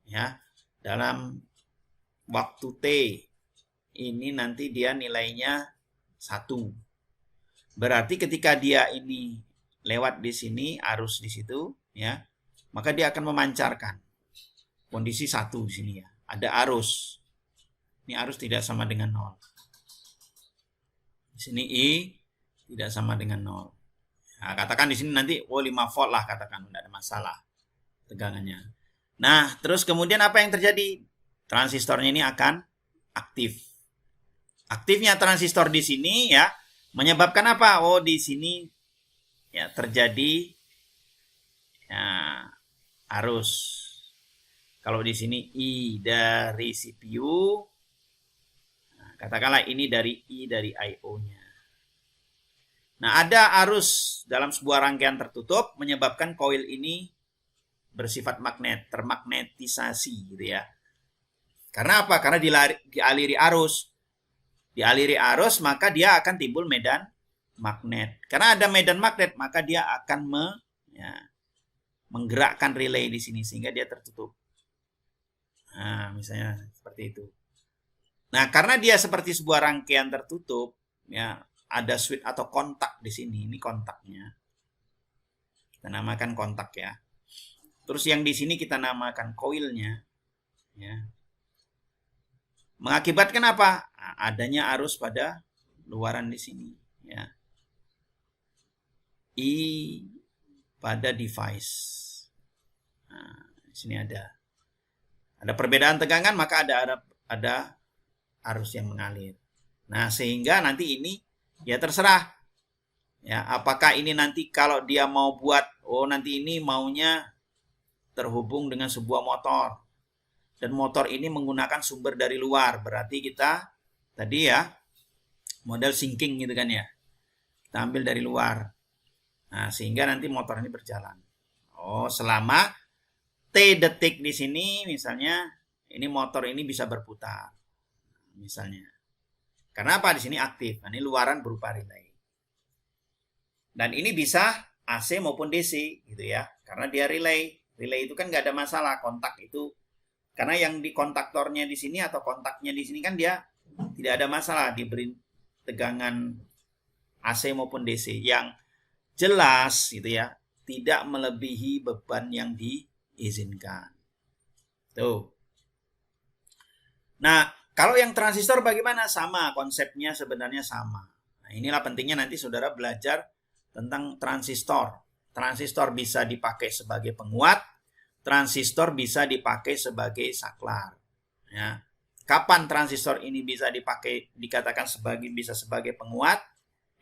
Speaker 1: ya, dalam waktu T ini nanti dia nilainya 1. Berarti ketika dia ini lewat di sini, arus di situ ya, maka dia akan memancarkan kondisi 1 di sini ya, ada arus. Ini arus tidak sama dengan 0. Di sini I tidak sama dengan 0. Nah, katakan di sini nanti 5 volt lah, katakan, tidak ada masalah tegangannya. Nah, terus kemudian apa yang terjadi? Transistornya ini akan aktif. Aktifnya transistor di sini ya menyebabkan apa? Oh, di sini ya terjadi ya, arus. Kalau di sini I dari CPU, nah, katakanlah ini dari I dari I/O-nya. Nah, ada arus dalam sebuah rangkaian tertutup menyebabkan koil ini bersifat magnet, termagnetisasi gitu ya. Karena apa? Karena dialiri arus. Dialiri arus, maka dia akan timbul medan magnet. Karena ada medan magnet, maka dia akan menggerakkan relay di sini sehingga dia tertutup. Nah, misalnya seperti itu. Nah, karena dia seperti sebuah rangkaian tertutup, ya, ada switch atau kontak di sini. Ini kontaknya. Kita namakan kontak ya. Terus yang di sini kita namakan koilnya, ya. Mengakibatkan apa? Nah, adanya arus pada luaran di sini, ya. I pada device. Nah, di sini ada perbedaan tegangan, maka ada arus yang mengalir. Nah, sehingga nanti ini ya terserah. Ya, apakah ini nanti kalau dia mau buat, nanti ini maunya terhubung dengan sebuah motor. Dan motor ini menggunakan sumber dari luar. Berarti kita tadi ya model sinking gitu kan ya. Kita ambil dari luar. Nah, sehingga nanti motor ini berjalan. Selama T detik di sini misalnya ini motor ini bisa berputar. Misalnya. Karena apa? Di sini aktif. Nah, ini luaran berupa relay. Dan ini bisa AC maupun DC gitu ya. Karena dia relay. Relay itu kan nggak ada masalah kontak itu. Karena yang di kontaktornya di sini atau kontaknya di sini kan dia tidak ada masalah diberi tegangan AC maupun DC. Yang jelas gitu ya, tidak melebihi beban yang diizinkan. Tuh. Nah, kalau yang transistor bagaimana? Sama, konsepnya sebenarnya sama. Nah, inilah pentingnya nanti saudara belajar tentang transistor. Transistor bisa dipakai sebagai penguat, transistor bisa dipakai sebagai saklar. Ya. Kapan transistor ini bisa dipakai, dikatakan bisa sebagai penguat?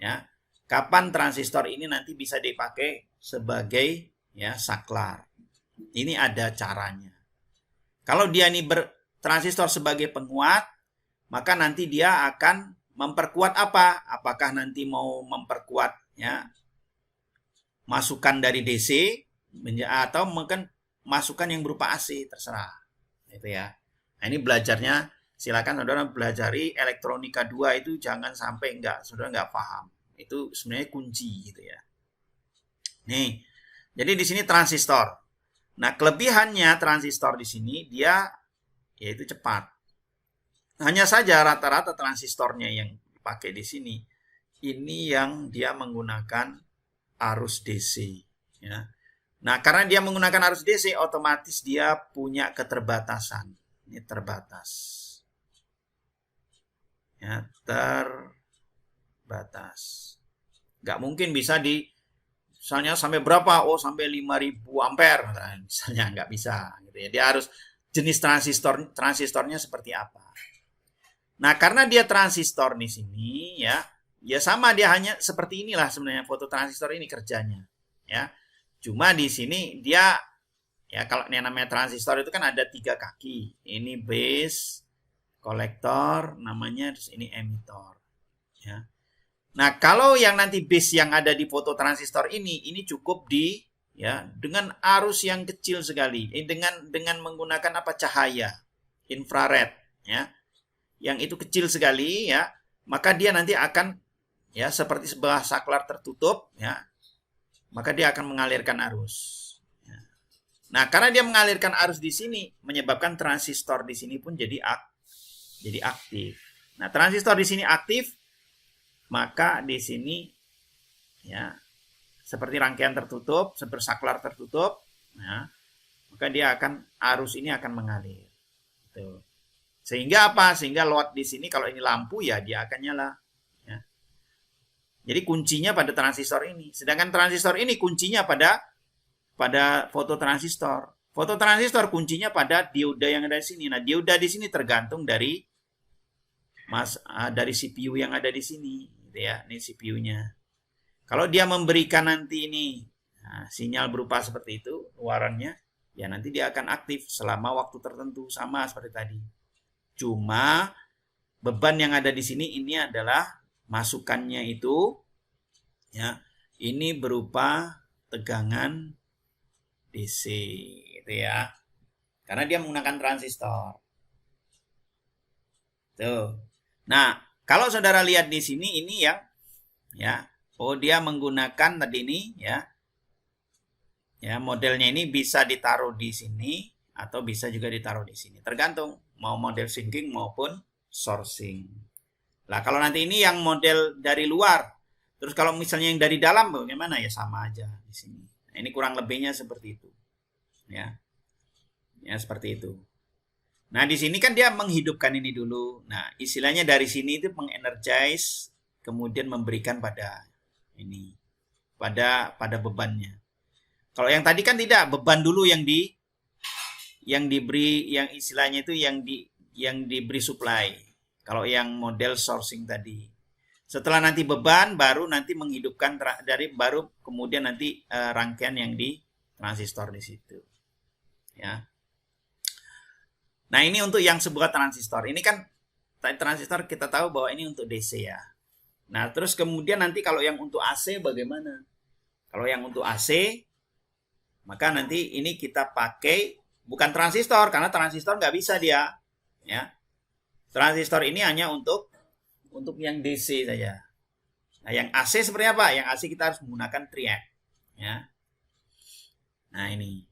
Speaker 1: Ya. Kapan transistor ini nanti bisa dipakai sebagai ya saklar? Ini ada caranya. Kalau dia ini transistor sebagai penguat, maka nanti dia akan memperkuat apa? Apakah nanti mau memperkuat ya masukan dari DC atau mungkin masukan yang berupa AC, terserah. Itu ya. Nah, ini belajarnya silakan saudara belajari elektronika 2 itu jangan sampai saudara nggak paham. Itu sebenarnya kunci gitu ya. Nih. Jadi di sini transistor. Nah, kelebihannya transistor di sini dia yaitu cepat. Hanya saja rata-rata transistornya yang dipakai di sini ini yang dia menggunakan arus DC ya. Nah, karena dia menggunakan arus DC otomatis dia punya keterbatasan. Ini terbatas. Ya, terbatas. Nggak mungkin bisa misalnya sampai berapa? Sampai 5000 ampere misalnya nggak bisa gitu ya. Dia harus jenis transistornya seperti apa. Nah, karena dia transistor di sini ya sama dia hanya seperti inilah sebenarnya fototransistor ini kerjanya ya. Cuma di sini dia ya kalau yang namanya transistor itu kan ada 3 kaki. Ini base, kolektor, namanya terus ini emitor ya. Nah, kalau yang nanti base yang ada di fototransistor ini cukup dengan arus yang kecil sekali. Dengan menggunakan cahaya infrared ya. Yang itu kecil sekali ya, maka dia nanti akan ya seperti sebuah saklar tertutup ya, maka dia akan mengalirkan arus ya. Nah, karena dia mengalirkan arus di sini menyebabkan transistor di sini pun jadi aktif. Nah, transistor di sini aktif, maka di sini ya seperti rangkaian tertutup, seperti saklar tertutup ya, maka dia arus ini akan mengalir gitu. Sehingga apa? Sehingga load di sini kalau ini lampu ya dia akan nyala. Jadi kuncinya pada transistor ini. Sedangkan transistor ini kuncinya pada fototransistor. Fototransistor kuncinya pada dioda yang ada di sini. Nah, dioda di sini tergantung dari CPU yang ada di sini, gitu ya. Ini CPU-nya. Kalau dia memberikan nanti ini sinyal berupa seperti itu, luarannya, ya nanti dia akan aktif selama waktu tertentu sama seperti tadi. Cuma beban yang ada di sini ini adalah masukannya itu ya ini berupa tegangan DC gitu ya. Karena dia menggunakan transistor. Tuh. Nah, kalau saudara lihat di sini ini ya dia menggunakan tadi ini ya modelnya ini bisa ditaruh di sini atau bisa juga ditaruh di sini. Tergantung mau model sinking maupun sourcing. Lah kalau nanti ini yang model dari luar, terus kalau misalnya yang dari dalam bagaimana ya sama aja di sini. Nah, ini kurang lebihnya seperti itu. Ya seperti itu. Nah, di sini kan dia menghidupkan ini dulu. Nah, istilahnya dari sini itu mengenergize, kemudian memberikan pada pada bebannya. Kalau yang tadi kan tidak, beban dulu yang diberi, yang istilahnya itu yang diberi supply. Kalau yang model sourcing tadi. Setelah nanti beban, baru nanti menghidupkan baru kemudian nanti rangkaian yang di transistor di situ. Ya. Nah, ini untuk yang sebuah transistor. Ini kan transistor kita tahu bahwa ini untuk DC ya. Nah, terus kemudian nanti kalau yang untuk AC bagaimana? Kalau yang untuk AC, maka nanti ini kita pakai bukan transistor, karena transistor nggak bisa dia. Ya. Transistor ini hanya untuk yang DC saja. Nah, yang AC seperti apa? Yang AC kita harus menggunakan triac. Ya. Nah, ini.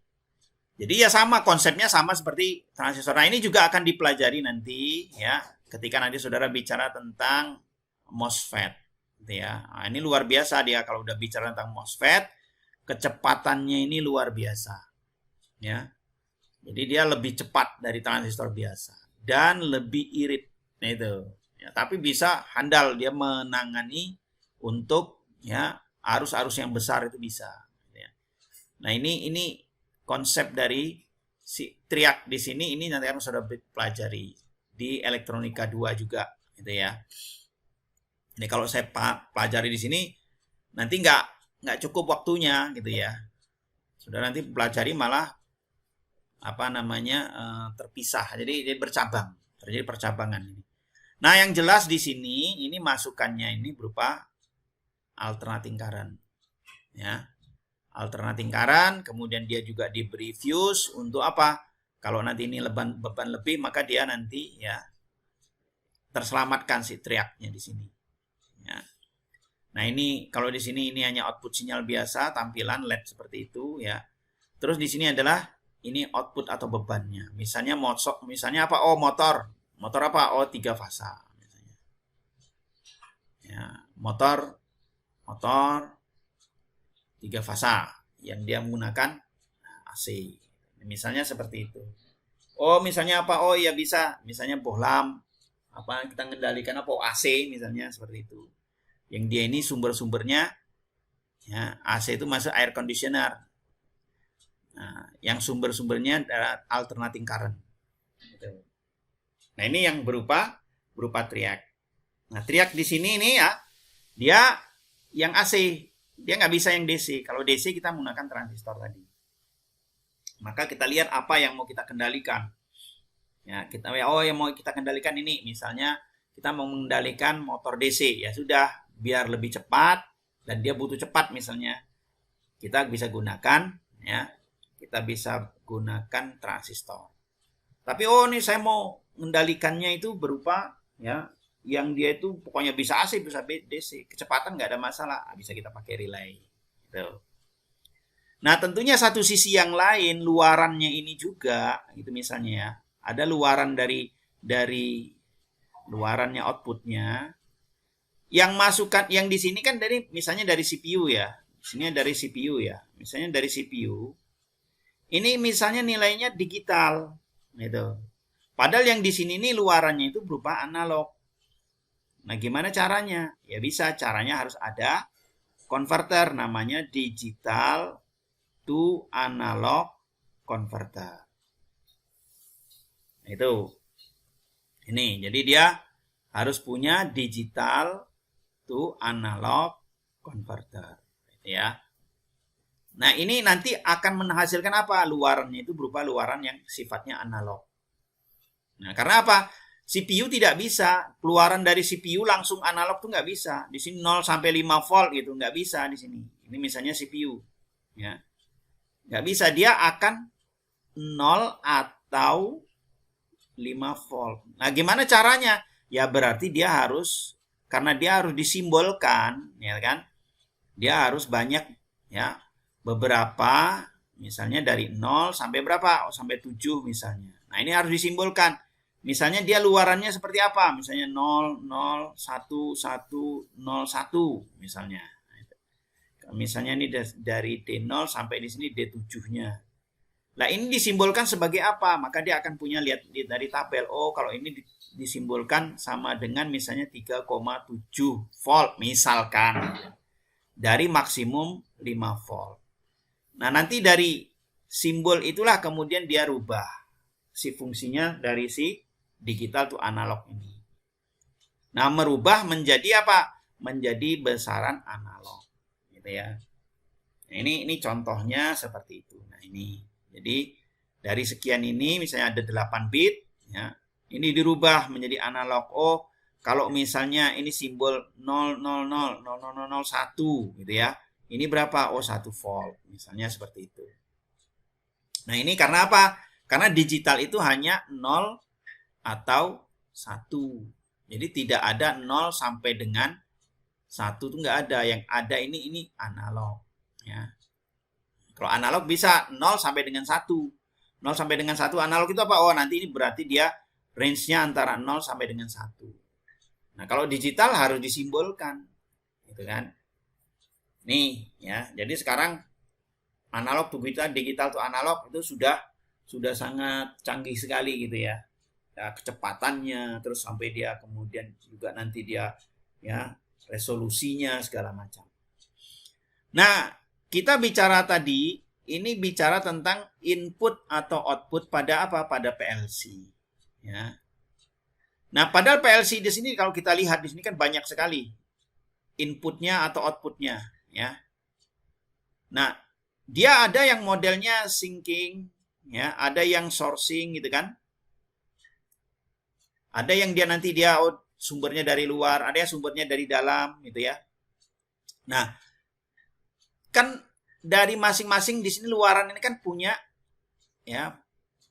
Speaker 1: Jadi ya sama, konsepnya sama seperti transistor. Nah, ini juga akan dipelajari nanti ya, ketika nanti saudara bicara tentang MOSFET gitu ya. Nah, ini luar biasa dia kalau udah bicara tentang MOSFET, kecepatannya ini luar biasa. Ya. Jadi dia lebih cepat dari transistor biasa dan lebih irit. Nah, itu. Ya, tapi bisa handal dia menangani untuk ya arus-arus yang besar itu bisa. Ya. Nah, ini konsep dari si triac di sini, ini nanti akan saudara pelajari di elektronika 2 juga gitu ya. Ini kalau saya pelajari di sini nanti nggak cukup waktunya gitu ya. Saudara nanti pelajari malah terpisah. Jadi bercabang, terjadi percabangan ini. Nah, yang jelas di sini ini masukannya ini berupa alternating current. Ya. Alternating current, kemudian dia juga diberi fuse untuk apa? Kalau nanti ini beban lebih, maka dia nanti ya terselamatkan si triacnya di sini. Ya. Nah, ini kalau di sini ini hanya output sinyal biasa, tampilan LED seperti itu ya. Terus di sini adalah ini output atau bebannya. Misalnya apa? Oh, motor. Motor apa? Oh, 3 fasa misalnya. Ya, motor 3 fasa yang dia menggunakan AC. Misalnya seperti itu. Oh, misalnya apa? Oh, ya bisa. Misalnya bohlam. Apa kita mengendalikan apa? AC misalnya seperti itu. Yang dia ini sumber-sumbernya ya, AC itu masuk air conditioner. Nah, yang sumber-sumbernya adalah alternating current. Nah, ini yang berupa triac. Nah, triac di sini ini ya, dia yang AC, dia nggak bisa yang DC. Kalau DC kita menggunakan transistor tadi. Maka kita lihat apa yang mau kita kendalikan. Ya, yang mau kita kendalikan ini, misalnya kita mau mengendalikan motor DC, ya sudah, biar lebih cepat dan dia butuh cepat misalnya, kita bisa gunakan transistor. Tapi ini saya mau mengendalikannya itu berupa ya yang dia itu pokoknya bisa AC bisa DC, kecepatan nggak ada masalah, bisa kita pakai relay. Gitu. Nah, tentunya satu sisi yang lain, luarannya ini juga, gitu misalnya ya, ada luaran dari luarannya outputnya, yang masukan yang di sini kan misalnya dari CPU ya, sini dari CPU ya, misalnya dari CPU, ini misalnya nilainya digital, gitu. Padahal yang di sini nih luarannya itu berupa analog. Nah, gimana caranya? Ya bisa, caranya harus ada converter namanya digital to analog converter. Nah, itu. Ini, jadi dia harus punya digital to analog converter, ya. Nah, ini nanti akan menghasilkan apa? Luarannya itu berupa luaran yang sifatnya analog. Nah, karena apa? CPU tidak bisa, keluaran dari CPU langsung analog tuh nggak bisa. Di sini 0 sampai 5 volt gitu, nggak bisa di sini. Ini misalnya CPU, ya. Nggak bisa, dia akan 0 atau 5 volt. Nah, gimana caranya? Ya berarti karena dia harus disimbolkan, ya kan? Dia harus banyak, ya, beberapa, misalnya dari 0 sampai berapa? Sampai 7 misalnya. Nah, ini harus disimbolkan. Misalnya dia luarannya seperti apa? Misalnya 0, 0, 1, 1, 0, 1 misalnya. Misalnya ini dari D0 sampai di sini D7-nya. Nah, ini disimbolkan sebagai apa? Maka dia akan punya lihat dari tabel. Oh, kalau ini disimbolkan sama dengan misalnya 3,7 volt misalkan. dari maksimum 5 volt. Nah, nanti dari simbol itulah kemudian dia rubah si fungsinya dari si digital to analog ini. Nah, merubah menjadi apa? Menjadi besaran analog. Gitu ya. Nah, ini contohnya seperti itu. Nah, ini. Jadi dari sekian ini misalnya ada 8 bit ya. Ini dirubah menjadi analog. Oh, kalau misalnya ini simbol 0000001 gitu ya. Ini berapa? Oh, 1 volt. Misalnya seperti itu. Nah, ini karena apa? Karena digital itu hanya 0 atau 1. Jadi tidak ada 0 sampai dengan 1 itu nggak ada. Yang ada ini analog. Ya. Kalau analog bisa 0 sampai dengan 1. 0 sampai dengan 1 analog itu apa? Oh, nanti ini berarti dia range-nya antara 0 sampai dengan 1. Nah, kalau digital harus disimbolkan. Gitu kan? Nih, ya. Jadi sekarang analog to digital to analog itu sudah sangat canggih sekali gitu ya. Ya, kecepatannya terus sampai dia kemudian juga nanti dia ya resolusinya segala macam. Nah, kita bicara tadi ini bicara tentang input atau output pada apa? Pada PLC. Ya. Nah, padahal PLC di sini kalau kita lihat di sini kan banyak sekali inputnya atau outputnya. Ya. Nah, dia ada yang modelnya syncing, ya, ada yang sourcing gitu kan. Ada yang dia nanti dia sumbernya dari luar, ada yang sumbernya dari dalam gitu ya. Nah, kan dari masing-masing di sini luaran ini kan punya ya,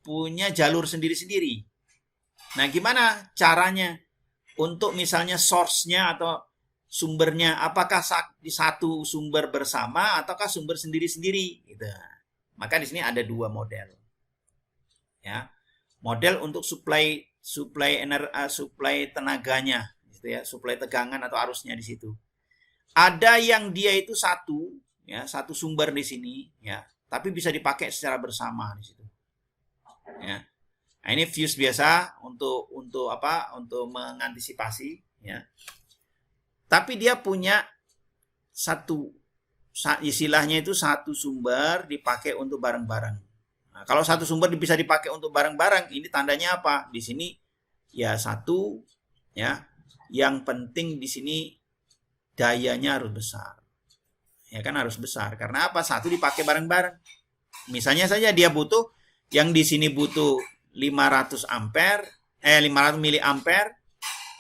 Speaker 1: punya jalur sendiri-sendiri. Nah, gimana caranya untuk misalnya source-nya atau sumbernya apakah di satu sumber bersama ataukah sumber sendiri-sendiri gitu. Maka di sini ada 2 model. Ya. Model untuk supply tenaganya gitu ya, supply tegangan atau arusnya di situ. Ada yang dia itu satu sumber di sini ya, tapi bisa dipakai secara bersama di situ. Ya. Nah, ini fuse biasa untuk apa? Untuk mengantisipasi ya. Tapi dia punya istilahnya itu satu sumber dipakai untuk bareng-bareng. Nah, kalau satu sumber bisa dipakai untuk bareng-bareng, ini tandanya apa? Di sini ya satu ya. Yang penting di sini dayanya harus besar. Ya kan harus besar. Karena apa? Satu dipakai bareng-bareng. Misalnya saja dia butuh yang di sini butuh 500 miliampere,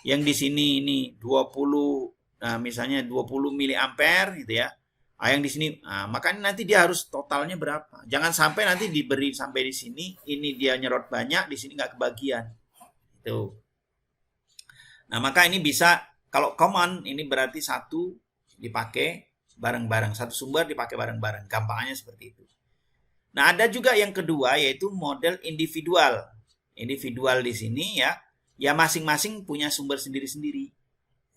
Speaker 1: yang di sini ini 20 misalnya 20 miliampere gitu ya. Yang di sini, makanya nanti dia harus totalnya berapa. Jangan sampai nanti diberi sampai di sini, ini dia nyerot banyak, di sini nggak kebagian. Itu. Nah, maka ini bisa, kalau common, ini berarti satu dipakai bareng-bareng. Satu sumber dipakai bareng-bareng. Gampangnya seperti itu. Nah, ada juga yang kedua, yaitu model individual. Individual di sini ya masing-masing punya sumber sendiri-sendiri.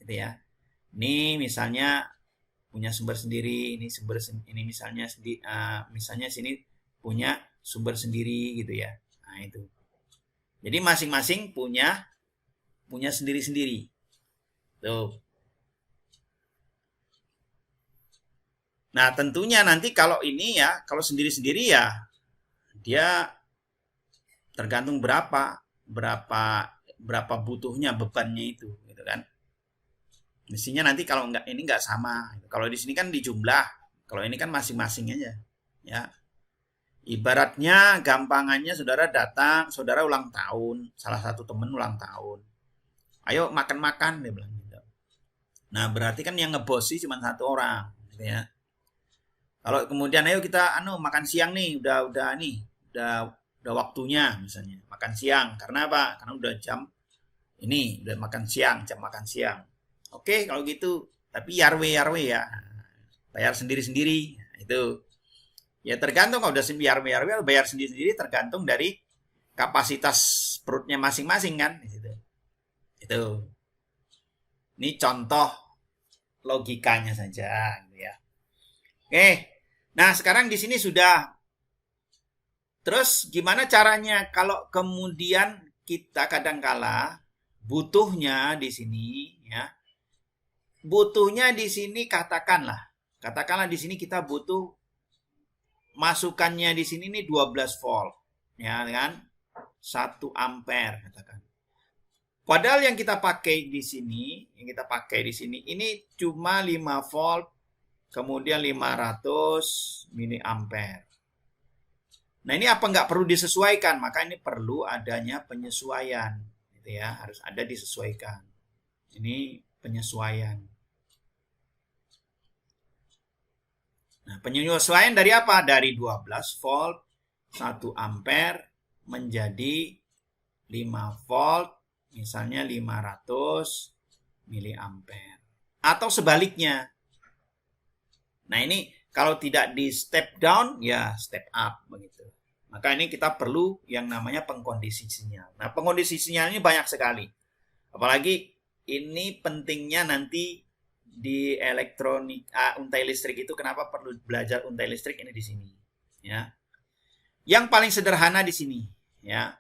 Speaker 1: Gitu ya. Ini misalnya punya sumber sendiri, ini misalnya misalnya sini punya sumber sendiri gitu ya. Nah, itu. Jadi masing-masing punya sendiri-sendiri. Tuh. Nah, tentunya nanti kalau ini ya, kalau sendiri-sendiri ya dia tergantung berapa butuhnya bebannya itu gitu kan. Mestinya nanti kalau ini nggak sama. Kalau di sini kan di jumlah. Kalau ini kan masing-masing aja. Ya. Ibaratnya gampangannya saudara datang, saudara ulang tahun. Salah satu temen ulang tahun. Ayo makan-makan, dia bilang gitu. Nah, berarti kan yang ngebosi cuma satu orang. Gitu ya. Kalau kemudian ayo kita makan siang nih. Udah waktunya misalnya. Makan siang. Karena apa? Karena udah jam ini. Udah makan siang. Jam makan siang. Oke, kalau gitu. Tapi yarwe ya. Bayar sendiri-sendiri. Itu. Ya tergantung kalau udah yarwe bayar sendiri-sendiri tergantung dari kapasitas perutnya masing-masing kan. Itu. Ini contoh logikanya saja. Gitu ya. Oke. Nah, sekarang di sini sudah. Terus gimana caranya kalau kemudian kita kadangkala butuhnya di sini ya. Butuhnya di sini katakanlah Katakanlah di sini kita butuh masukannya di sini nih 12 volt. Ya kan? 1 ampere katakan. Padahal yang kita pakai di sini, ini cuma 5 volt, kemudian 500 miliampere. Nah, ini apa nggak perlu disesuaikan? Maka ini perlu adanya penyesuaian, gitu ya, harus ada disesuaikan. Ini penyesuaian. Nah, penyesuaian dari apa? Dari 12 volt, 1 ampere menjadi 5 volt, misalnya 500 miliampere. Atau sebaliknya. Nah, ini kalau tidak di step down, ya step up begitu. Maka ini kita perlu yang namanya pengkondisi sinyal. Nah, pengkondisi sinyal ini banyak sekali. Apalagi ini pentingnya nanti di elektronik, untai listrik itu kenapa perlu belajar untai listrik ini di sini, ya. Yang paling sederhana di sini, ya.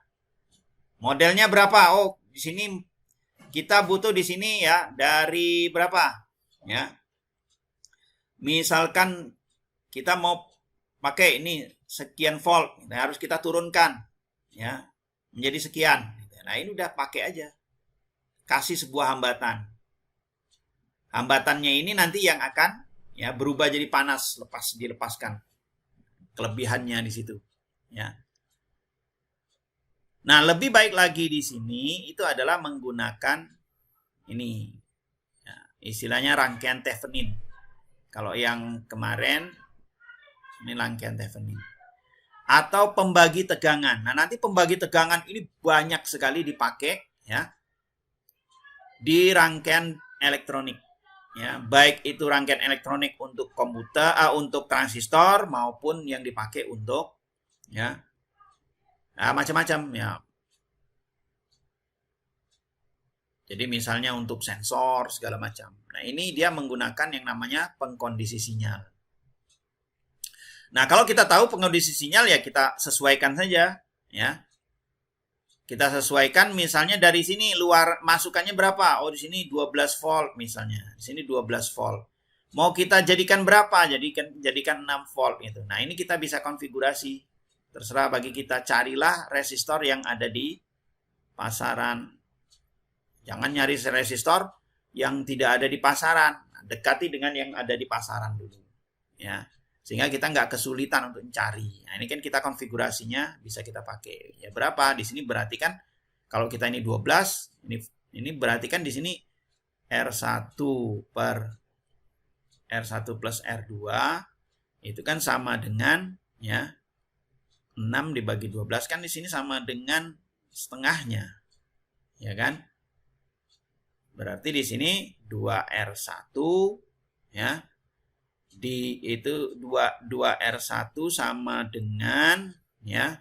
Speaker 1: Modelnya berapa? Oh, di sini kita butuh di sini ya dari berapa? Ya. Misalkan kita mau pakai ini sekian volt, harus kita turunkan ya menjadi sekian. Nah, ini udah pakai aja. Kasih sebuah hambatan. Hambatannya ini nanti yang akan ya berubah jadi panas dilepaskan. Kelebihannya di situ, ya. Nah, lebih baik lagi di sini itu adalah menggunakan ini ya, istilahnya rangkaian Thevenin. Kalau yang kemarin ini rangkaian Thevenin. Atau pembagi tegangan. Nah, nanti pembagi tegangan ini banyak sekali dipakai ya di rangkaian elektronik. Ya, baik itu rangkaian elektronik untuk komputer, untuk transistor maupun yang dipakai untuk ya macam-macam ya. Jadi misalnya untuk sensor segala macam. Nah, ini dia menggunakan yang namanya pengkondisi sinyal. Nah, kalau kita tahu pengkondisi sinyal ya kita sesuaikan saja ya. Kita sesuaikan misalnya dari sini luar masukannya berapa? Oh, di sini 12 volt misalnya. Di sini 12 volt. Mau kita jadikan berapa? Jadikan 6 volt gitu. Nah, ini kita bisa konfigurasi. Terserah bagi kita, carilah resistor yang ada di pasaran. Jangan nyari resistor yang tidak ada di pasaran. Dekati dengan yang ada di pasaran dulu. Ya. Sehingga kita nggak kesulitan untuk mencari. Nah, ini kan kita konfigurasinya bisa kita pakai. Ya berapa? Di sini berarti kan kalau kita ini 12, ini berarti kan di sini R1 per R1 plus R2 itu kan sama dengan ya 6 dibagi 12 kan di sini sama dengan setengahnya. Ya kan? Berarti di sini 2R1 ya. Di itu 2R1 sama dengan ya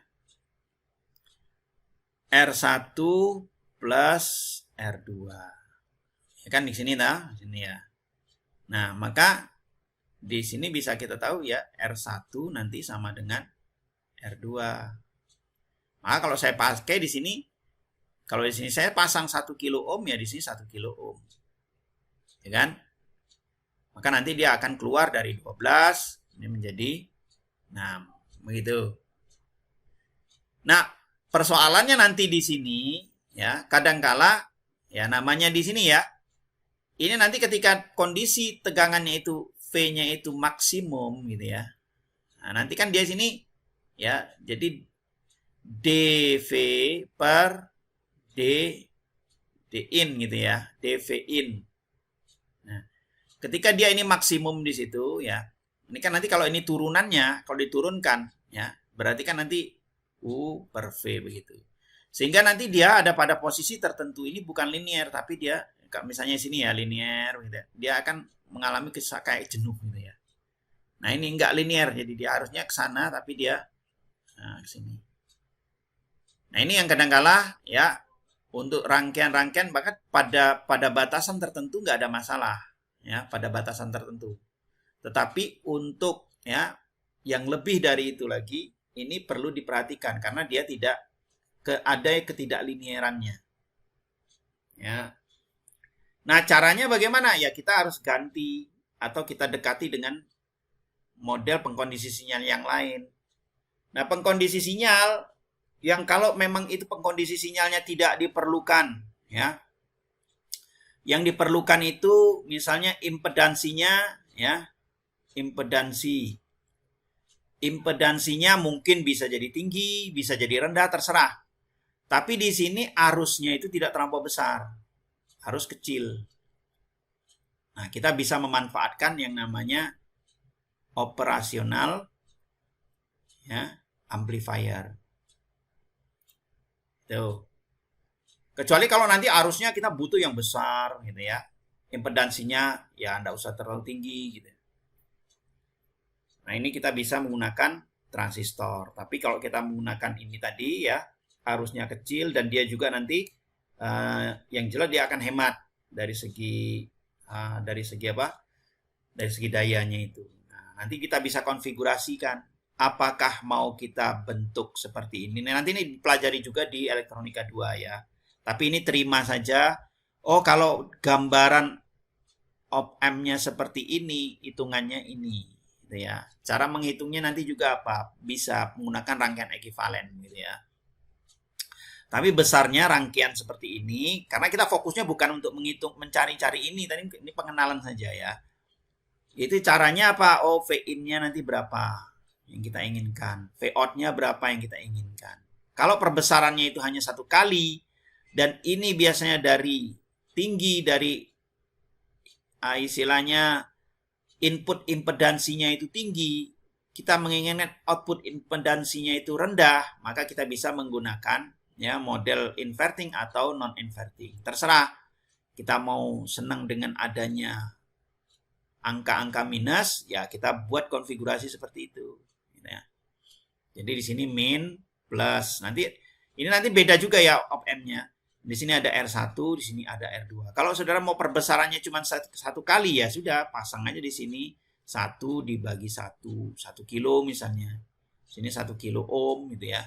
Speaker 1: R1 plus R2. Ya kan di sini di sini ya. Nah, maka di sini bisa kita tahu ya R1 nanti sama dengan R2. Maka kalau saya pakai di sini, kalau di sini saya pasang 1 kilo ohm ya di sini 1 kilo ohm. Ya kan? Maka nanti dia akan keluar dari 12 ini menjadi 6 begitu. Nah, persoalannya nanti di sini ya, kadangkala ya namanya di sini ya. Ini nanti ketika kondisi tegangannya itu V-nya itu maksimum gitu ya. Nah, nanti kan dia sini ya, jadi dV per D in gitu ya, dV in. Nah, ketika dia ini maksimum di situ ya, ini kan nanti kalau ini turunannya, kalau diturunkan ya, berarti kan nanti U per V begitu. Sehingga nanti dia ada pada posisi tertentu ini bukan linear, tapi dia misalnya sini ya linear gitu. Dia akan mengalami kayak jenuh gitu ya. Nah, ini enggak linear, jadi dia harusnya ke sana tapi dia ke sini. Nah, ini yang kadang-kala ya untuk rangkaian-rangkaian bahkan pada batasan tertentu nggak ada masalah. Ya, pada batasan tertentu. Tetapi untuk ya yang lebih dari itu lagi ini perlu diperhatikan karena dia tidak ada ketidaklinearannya. Ya. Nah, caranya bagaimana? Ya kita harus ganti atau kita dekati dengan model pengkondisi sinyal yang lain. Nah, pengkondisi sinyal yang kalau memang itu pengkondisi sinyalnya tidak diperlukan, ya. Yang diperlukan itu misalnya impedansinya, ya, impedansinya mungkin bisa jadi tinggi, bisa jadi rendah, terserah. Tapi di sini arusnya itu tidak terlampau besar, harus kecil. Nah, kita bisa memanfaatkan yang namanya operasional, ya, amplifier. Tuh. Kecuali kalau nanti arusnya kita butuh yang besar gitu ya. Impedansinya ya enggak usah terlalu tinggi gitu. Nah, ini kita bisa menggunakan transistor. Tapi kalau kita menggunakan ini tadi ya, arusnya kecil dan dia juga nanti yang jelas dia akan hemat dari segi apa? Dari segi dayanya itu. Nah, nanti kita bisa konfigurasikan apakah mau kita bentuk seperti ini. Nah, nanti ini dipelajari juga di elektronika 2 ya. Tapi ini terima saja. Oh, kalau gambaran op-amp-nya seperti ini, hitungannya ini, gitu ya. Cara menghitungnya nanti juga apa? Bisa menggunakan rangkaian ekuivalen, gitu ya. Tapi besarnya rangkaian seperti ini, karena kita fokusnya bukan untuk menghitung, mencari-cari ini. Tadi ini pengenalan saja ya. Itu caranya apa? Oh, V-in-nya nanti berapa yang kita inginkan. V-out-nya berapa yang kita inginkan. Kalau perbesarannya itu hanya 1 kali, dan ini biasanya dari tinggi dari istilahnya input impedansinya itu tinggi, kita menginginkan output impedansinya itu rendah, maka kita bisa menggunakan ya model inverting atau non inverting. Terserah kita mau senang dengan adanya angka-angka minus, ya kita buat konfigurasi seperti itu. Ya. Jadi di sini min plus. Nanti ini nanti beda juga ya op-amp-nya. Di sini ada R1, di sini ada R2. Kalau saudara mau perbesarannya cuma 1 kali ya sudah, pasang aja di sini 1 dibagi 1 kilo misalnya. Sini 1 kilo ohm gitu ya.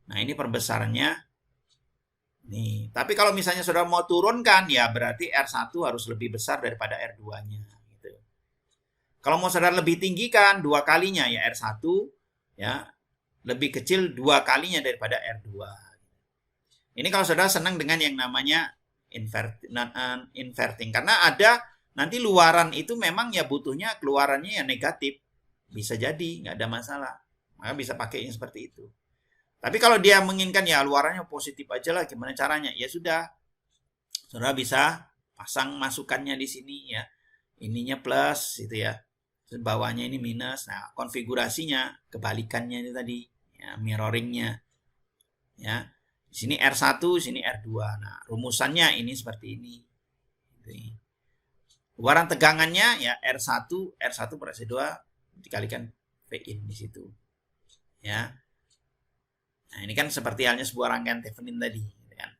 Speaker 1: Nah, ini perbesarannya. Nih, tapi kalau misalnya saudara mau turunkan ya berarti R1 harus lebih besar daripada R2-nya gitu. Kalau mau saudara lebih tinggikan 2 kalinya ya R1 ya, lebih kecil 2 kalinya daripada R2. Ini kalau saudara senang dengan yang namanya inverting. Karena ada nanti luaran itu memang ya butuhnya keluarannya ya negatif. Bisa jadi, nggak ada masalah. Maka bisa pakai yang seperti itu. Tapi kalau dia menginginkan ya luarannya positif aja lah, gimana caranya? Ya sudah, saudara bisa pasang masukannya di sini ya. Ininya plus gitu ya. Terus bawahnya ini minus. Nah, konfigurasinya, kebalikannya itu tadi. Ya, mirroringnya. Ya. Di sini R1, sini R2. Nah, rumusannya ini seperti ini. Luaran tegangannya ya R1 per S2 dikalikan V-in di situ. Ya. Nah, ini kan seperti halnya sebuah rangkaian Thevenin tadi, kan.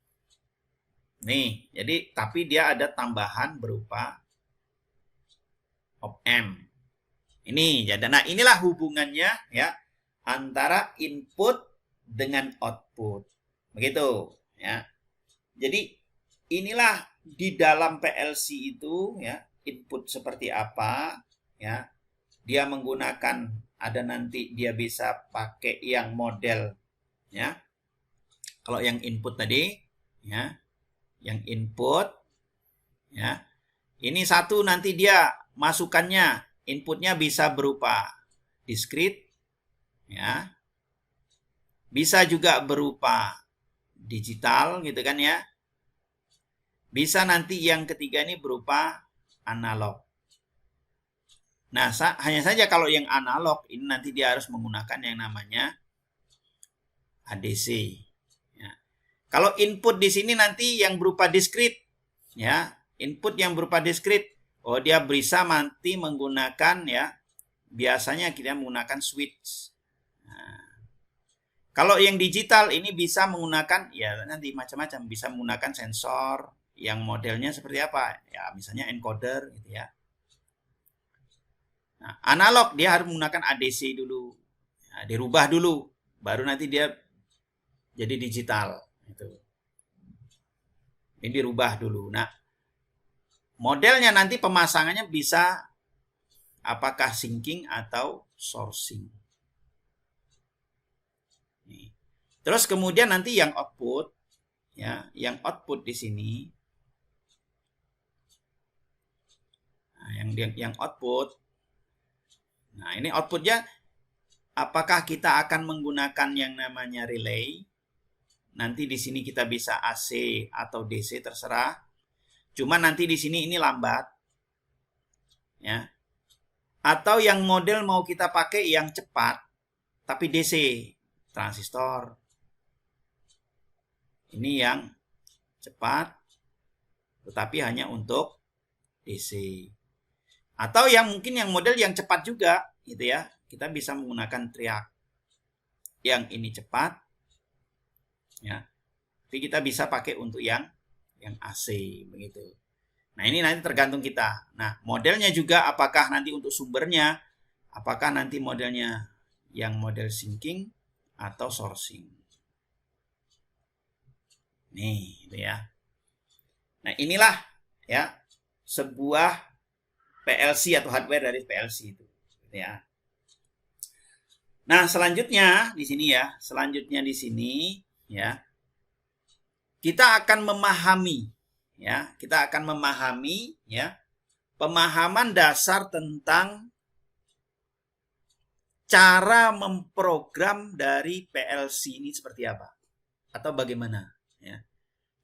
Speaker 1: Nih, jadi tapi dia ada tambahan berupa op-amp. Ini jadi nah inilah hubungannya ya antara input dengan output. Begitu ya. Jadi inilah di dalam PLC itu ya input seperti apa ya. Dia menggunakan ada nanti dia bisa pakai yang model ya. Kalau yang input tadi ya, yang input ya. Ini satu nanti dia masukannya inputnya bisa berupa discrete ya. Bisa juga berupa digital gitu kan ya. Bisa nanti yang ketiga ini berupa analog. Nah, hanya saja kalau yang analog ini nanti dia harus menggunakan yang namanya ADC. Ya. Kalau input di sini nanti yang berupa discrete, ya, input yang berupa discrete, oh dia bisa nanti menggunakan ya, biasanya kita menggunakan switch. Kalau yang digital ini bisa menggunakan ya nanti macam-macam, bisa menggunakan sensor yang modelnya seperti apa? Ya misalnya encoder gitu ya. Nah, analog dia harus menggunakan ADC dulu. Nah, dirubah dulu baru nanti dia jadi digital gitu. Ini dirubah dulu. Nah, modelnya nanti pemasangannya bisa apakah syncing atau sourcing. Nih. Terus kemudian nanti yang output, ya, yang output di sini, nah, yang output, nah ini outputnya, apakah kita akan menggunakan yang namanya relay? Nanti di sini kita bisa AC atau DC terserah. Cuma nanti di sini ini lambat, ya. Atau yang model mau kita pakai yang cepat, tapi DC, transistor. Ini yang cepat, tetapi hanya untuk DC. Atau yang mungkin yang model yang cepat juga, gitu ya. Kita bisa menggunakan triac. Yang ini cepat, ya. Tapi kita bisa pakai untuk yang AC, begitu. Nah, ini nanti tergantung kita. Nah, modelnya juga apakah nanti untuk sumbernya, apakah nanti modelnya yang model syncing atau sourcing. Nih, itu ya. Nah, inilah ya sebuah PLC atau hardware dari PLC itu, gitu ya. Nah, selanjutnya di sini ya, ya. Kita akan memahami ya, pemahaman dasar tentang cara memprogram dari PLC ini seperti apa atau bagaimana, ya.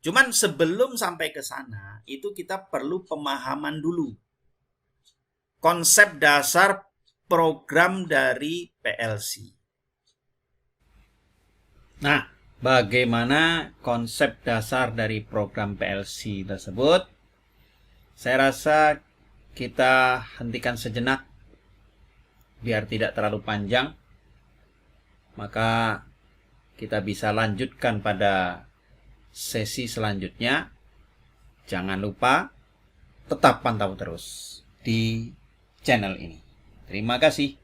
Speaker 1: Cuman sebelum sampai ke sana, itu kita perlu pemahaman dulu konsep dasar program dari PLC. Nah, bagaimana konsep dasar dari program PLC tersebut? Saya rasa kita hentikan sejenak biar tidak terlalu panjang. Maka kita bisa lanjutkan pada sesi selanjutnya. Jangan lupa tetap pantau terus di channel ini. Terima kasih.